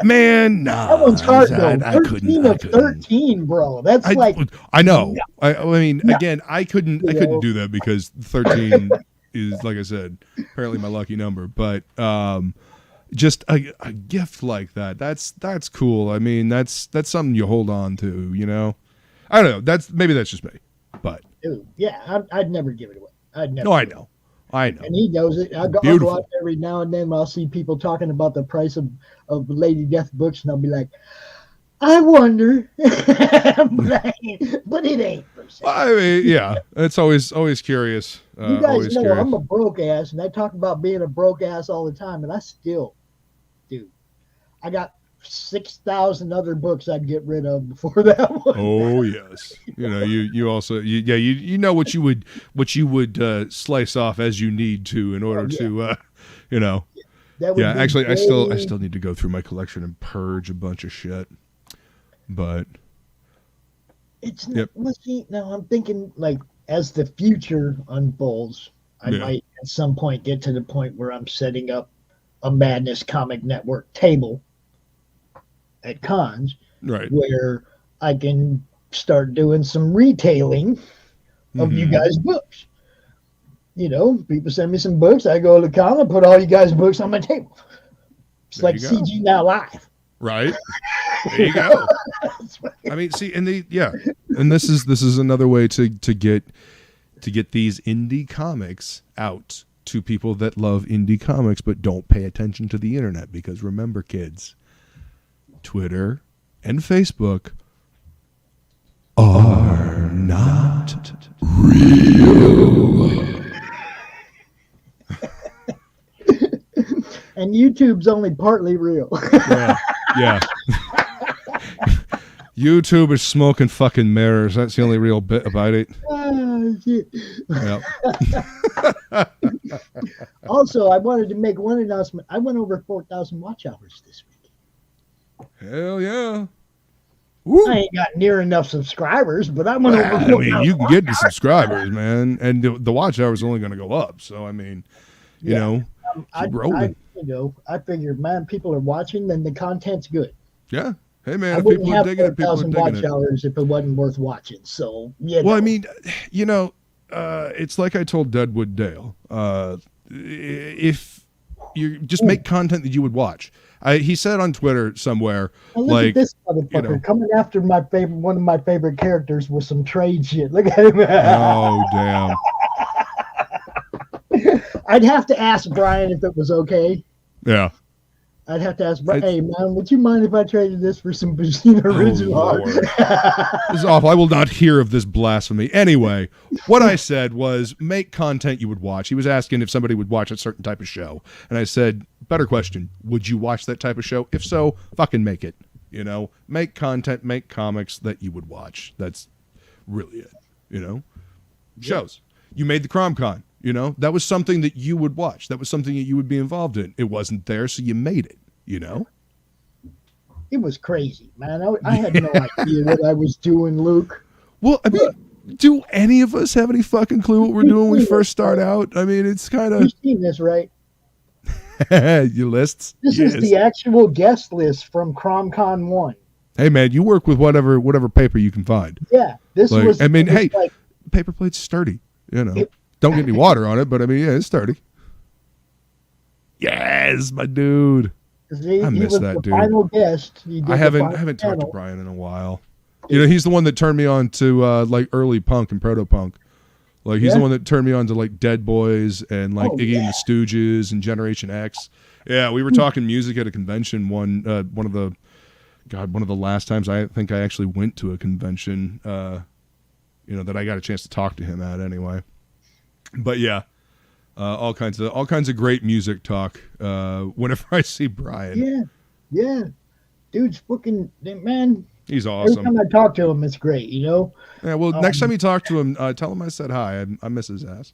man, nah. That one's hard though. I 13 of couldn't. 13, bro. That's I know. I mean, No. again, I couldn't do that because 13 is, like I said, apparently my lucky number. But just a gift like that, that's cool. I mean, that's something you hold on to, I don't know. That's just me. But dude, yeah, I'd never give it away. I'd never. no, I know. And he knows it. I'll go out every now and then. I'll see people talking about the price of Lady Death books, and I'll be like, I wonder, but it ain't. I mean, yeah, it's always curious. You guys know I'm a broke ass, and I talk about being a broke ass all the time, and I still do. I got 6,000 other books I'd get rid of before that one. Oh yes, you also you know what you would slice off as you need to in order to That would be actually I very- still need to go through my collection and purge a bunch of shit, but It's Yep. well, see, now I'm thinking like as the future unfolds, I Yeah. might at some point get to the point where I'm setting up a Madness Comic Network table at cons right. where I can start doing some retailing of you Mhm. guys' books. People send me some books. I go to the con and put all you guys' books on my table. It's There like you go. CG Now Live. Right. There you go. I mean, see, and this is another way to get these indie comics out to people that love indie comics but don't pay attention to the internet, because remember, kids, Twitter and Facebook are not real. And YouTube's only partly real. Yeah. YouTube is smoke and fucking mirrors. That's the only real bit about it. Ah, shit. Yep. Also, I wanted to make one announcement. I went over 4,000 watch hours this week. Hell yeah. Woo. I ain't got near enough subscribers, but I went over I 4,000 mean, you can watch get the hours. subscribers, man, and the watch hours are only going to go up. So, I mean, you Yeah. know, keep rolling. I figured, man, people are watching, then the content's good. Yeah. Hey, I man, if wouldn't people are have digging it, people are 4,000 digging watch it. hours if it wasn't worth watching. So, Well, I mean, it's like I told Deadwood Dale. If you just make content that you would watch. He said on Twitter somewhere, Now look like, at this motherfucker you know. coming after one of my favorite characters with some trade shit. Look at him. Oh damn. I'd have to ask Brian if it was okay. Yeah. I'd have to ask Brian, hey man, would you mind if I traded this for some Bajina original art? This is awful. I will not hear of this blasphemy. Anyway, what I said was make content you would watch. He was asking if somebody would watch a certain type of show. And I said, better question, would you watch that type of show? If so, fucking make it. You know, make content, make comics that you would watch. That's really it. You know, shows. You made the CromCon. You know, that was something that you would watch. That was something that you would be involved in. It wasn't there, so you made it, you know? It was crazy, man. I had no idea what I was doing, Luke. Well, I mean, do any of us have any fucking clue what we're doing when we first start out? I mean, it's kind of... You've seen this, right? Your lists? This is the actual guest list from CromCon 1. Hey, man, you work with whatever paper you can find. Yeah, this like, was... I mean, hey, like, paper plate's sturdy, you know? Don't get any water on it, but I mean, yeah, it's sturdy. Yes, my dude. I miss that dude. Final guest. I haven't talked to Brian in a while. You know, he's the one that turned me on to like early punk and proto punk. Like he's the one that turned me on to like Dead Boys and like Iggy and the Stooges and Generation X. Yeah, we were talking music at a convention one of the last times I think I actually went to a convention. You know, that I got a chance to talk to him at anyway. But yeah, all kinds of great music talk. Whenever I see Brian, yeah, dude's fucking man. He's awesome. Every time I talk to him, it's great. You know. Yeah. Well, next time you talk to him, tell him I said hi. I miss his ass.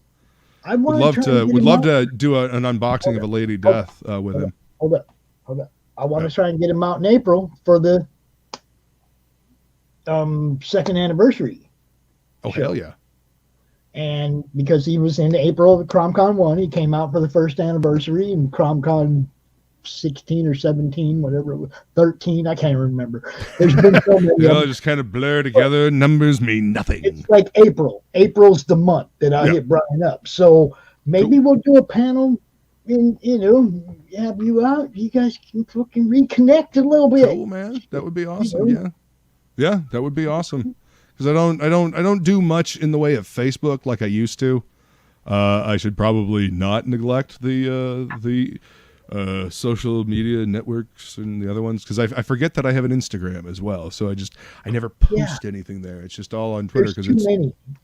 I would love to do an unboxing of a Lady Death with him. Hold up. I want to try and get him out in April for the second anniversary. Oh show. Hell yeah! And because he was in April of CromCon 1, he came out for the first anniversary, and CromCon 16 or 17, whatever it was, 13, I can't remember. There's been so many. They all just kind of blur together. Numbers mean nothing. It's like April. April's the month that I hit Brian up. So maybe we'll do a panel and, you know, have you out. You guys can fucking reconnect a little bit. Cool, man. That would be awesome. You know? Yeah, that would be awesome. Because I don't do much in the way of Facebook like I used to. I should probably not neglect the social media networks and the other ones because I forget that I have an Instagram as well. So I never post anything there. It's just all on Twitter because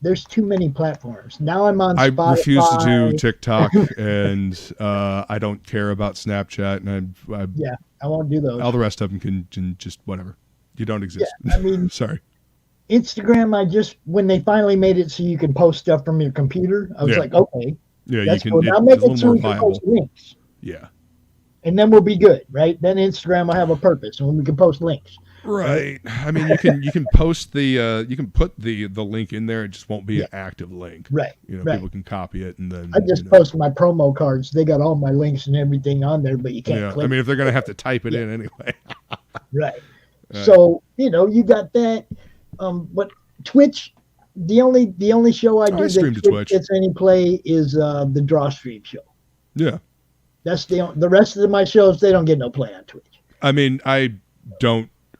there's too many platforms. Now I'm on Spotify. I refuse to do TikTok and I don't care about Snapchat and I won't do those. All the rest of them can just whatever. You don't exist. Yeah, I mean, sorry. Instagram, when they finally made it so you can post stuff from your computer, I was like, okay. Yeah, that's you can. Cool. Now make it so we you can post links. Yeah. And then we'll be good, right? Then Instagram will have a purpose and we can post links. Right. I mean, you can post you can put the link in there. It just won't be an active link. Right. You know, people can copy it and then. I just post my promo cards. They got all my links and everything on there, but you can't click. I mean, if they're going to have to type it in anyway. Right. So, you know, you got that. But Twitch, the only show I do that Twitch gets any play is the Draw Stream show. Yeah. That's the rest of my shows, they don't get no play on Twitch. I mean, I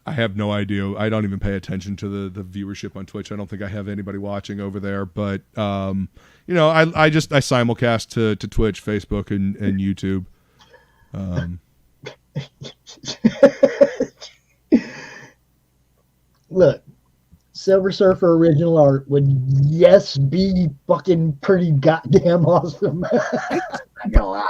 have no idea. I don't even pay attention to the viewership on Twitch. I don't think I have anybody watching over there, but you know, I simulcast to Twitch, Facebook and YouTube. Look, Silver Surfer original art would be fucking pretty goddamn awesome. I'm gonna lie.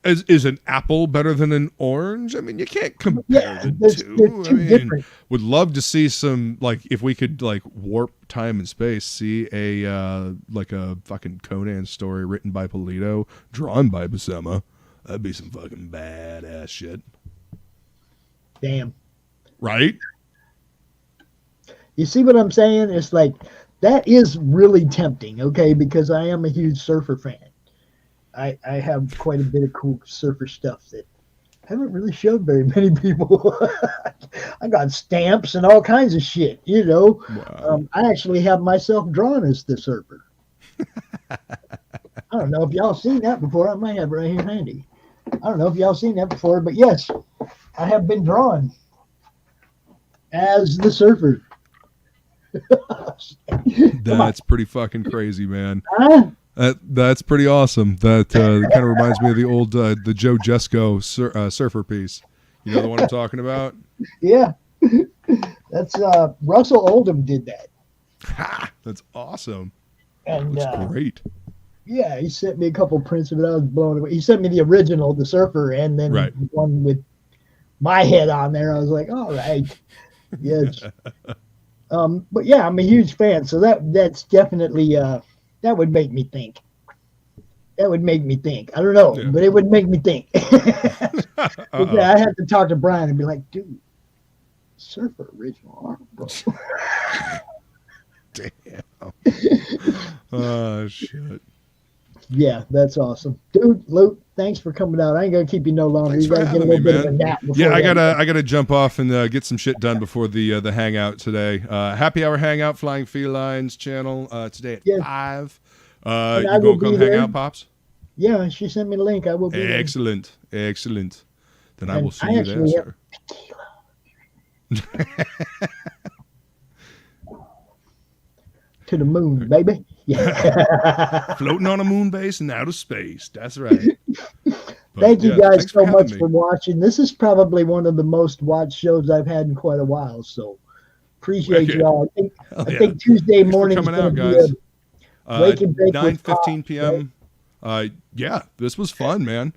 Is an apple better than an orange? I mean, you can't compare the two. They're too different. Would love to see some, like, if we could like warp time and space, see a like a fucking Conan story written by Polito, drawn by Buscema. That'd be some fucking badass shit. Damn. Right? You see what I'm saying? It's like, that is really tempting, okay? Because I am a huge surfer fan. I have quite a bit of cool surfer stuff that I haven't really showed very many people. I got stamps and all kinds of shit, you know. Wow. I actually have myself drawn as the surfer. I don't know if y'all seen that before. I might have it right here handy. I don't know if y'all seen that before, but yes, I have been drawn as the surfer. That's pretty fucking crazy, man. Huh? That's pretty awesome. That kind of reminds me of the old the Joe Jesco surfer piece. You know the one I'm talking about? Yeah. That's Russell Oldham did that. Ha! That's awesome. And That's great. yeah, he sent me a couple prints of it. I was blown away. He sent me the original, the surfer, and then Right. one with my head on there. I was like, all right. Yes. But yeah, I'm a huge fan. So that's definitely that would make me think. That would make me think. I don't know, Yeah. but it would make me think. Yeah, I had to talk to Brian and be like, dude, surfer original art, bro. Damn. Oh shit. Yeah, that's awesome, dude. Luke, thanks for coming out. I ain't gonna keep you no longer. Thanks You for gotta get a having little me, bit of a man. nap. Yeah, I that. gotta jump off and get some shit done before the hangout today. Happy hour hangout, Flying Felines channel today at Yes. 5. And You I will gonna come be hang there. out, Pops? Yeah, she sent me the link. I will be there. Excellent. Then I And will see I you there, actually sir. To the moon, baby. Yeah. Floating on a moon base in outer space. That's right. But, Thank you yeah, guys thanks so having much me. for watching. This is probably one of the most watched shows I've had in quite a while. So appreciate Wicked. y'all. Hell I yeah. think Tuesday Thanks for morning is coming going out, to be guys. a wake and bake with 9:15 Pops, p.m. Yeah, this was fun, man.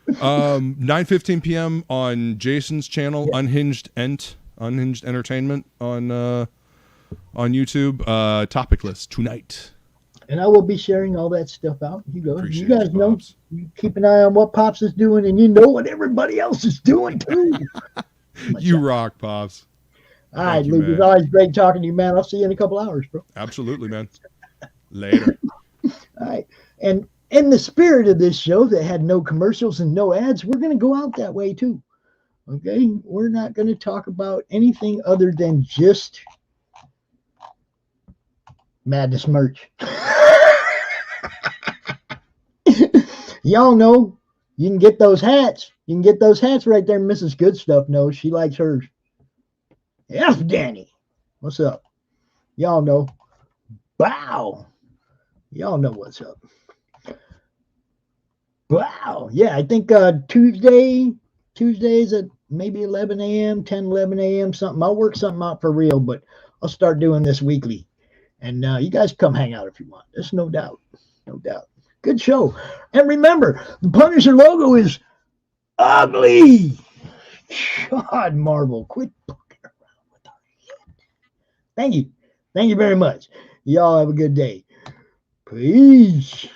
9:15 p.m. on Jason's channel, Yeah. Unhinged Entertainment on YouTube. Topic list tonight. And I will be sharing all that stuff out. You Appreciate guys you, know. Pops. You keep an eye on what Pops is doing, and you know what everybody else is doing too. You rock, Pops. All right, you, Luke. man. It's always great talking to you, man. I'll see you in a couple hours, bro. Absolutely, man. Later. All right. And in the spirit of this show that had no commercials and no ads, we're going to go out that way too. Okay? We're not going to talk about anything other than just Madness merch. Y'all know you can get those hats. You can get those hats right there. Mrs. Good Stuff knows. She likes hers. F Danny. What's up? Y'all know. Wow. Y'all know what's up. Wow. Yeah, I think Tuesdays at maybe 11 a.m., 10, 11 a.m., something. I'll work something out for real, but I'll start doing this weekly. And you guys come hang out if you want. There's no doubt. No doubt. Good show. And remember, the Punisher logo is ugly. God, Marvel, quit fucking around with our shit. Thank you. Thank you very much. Y'all have a good day. Peace.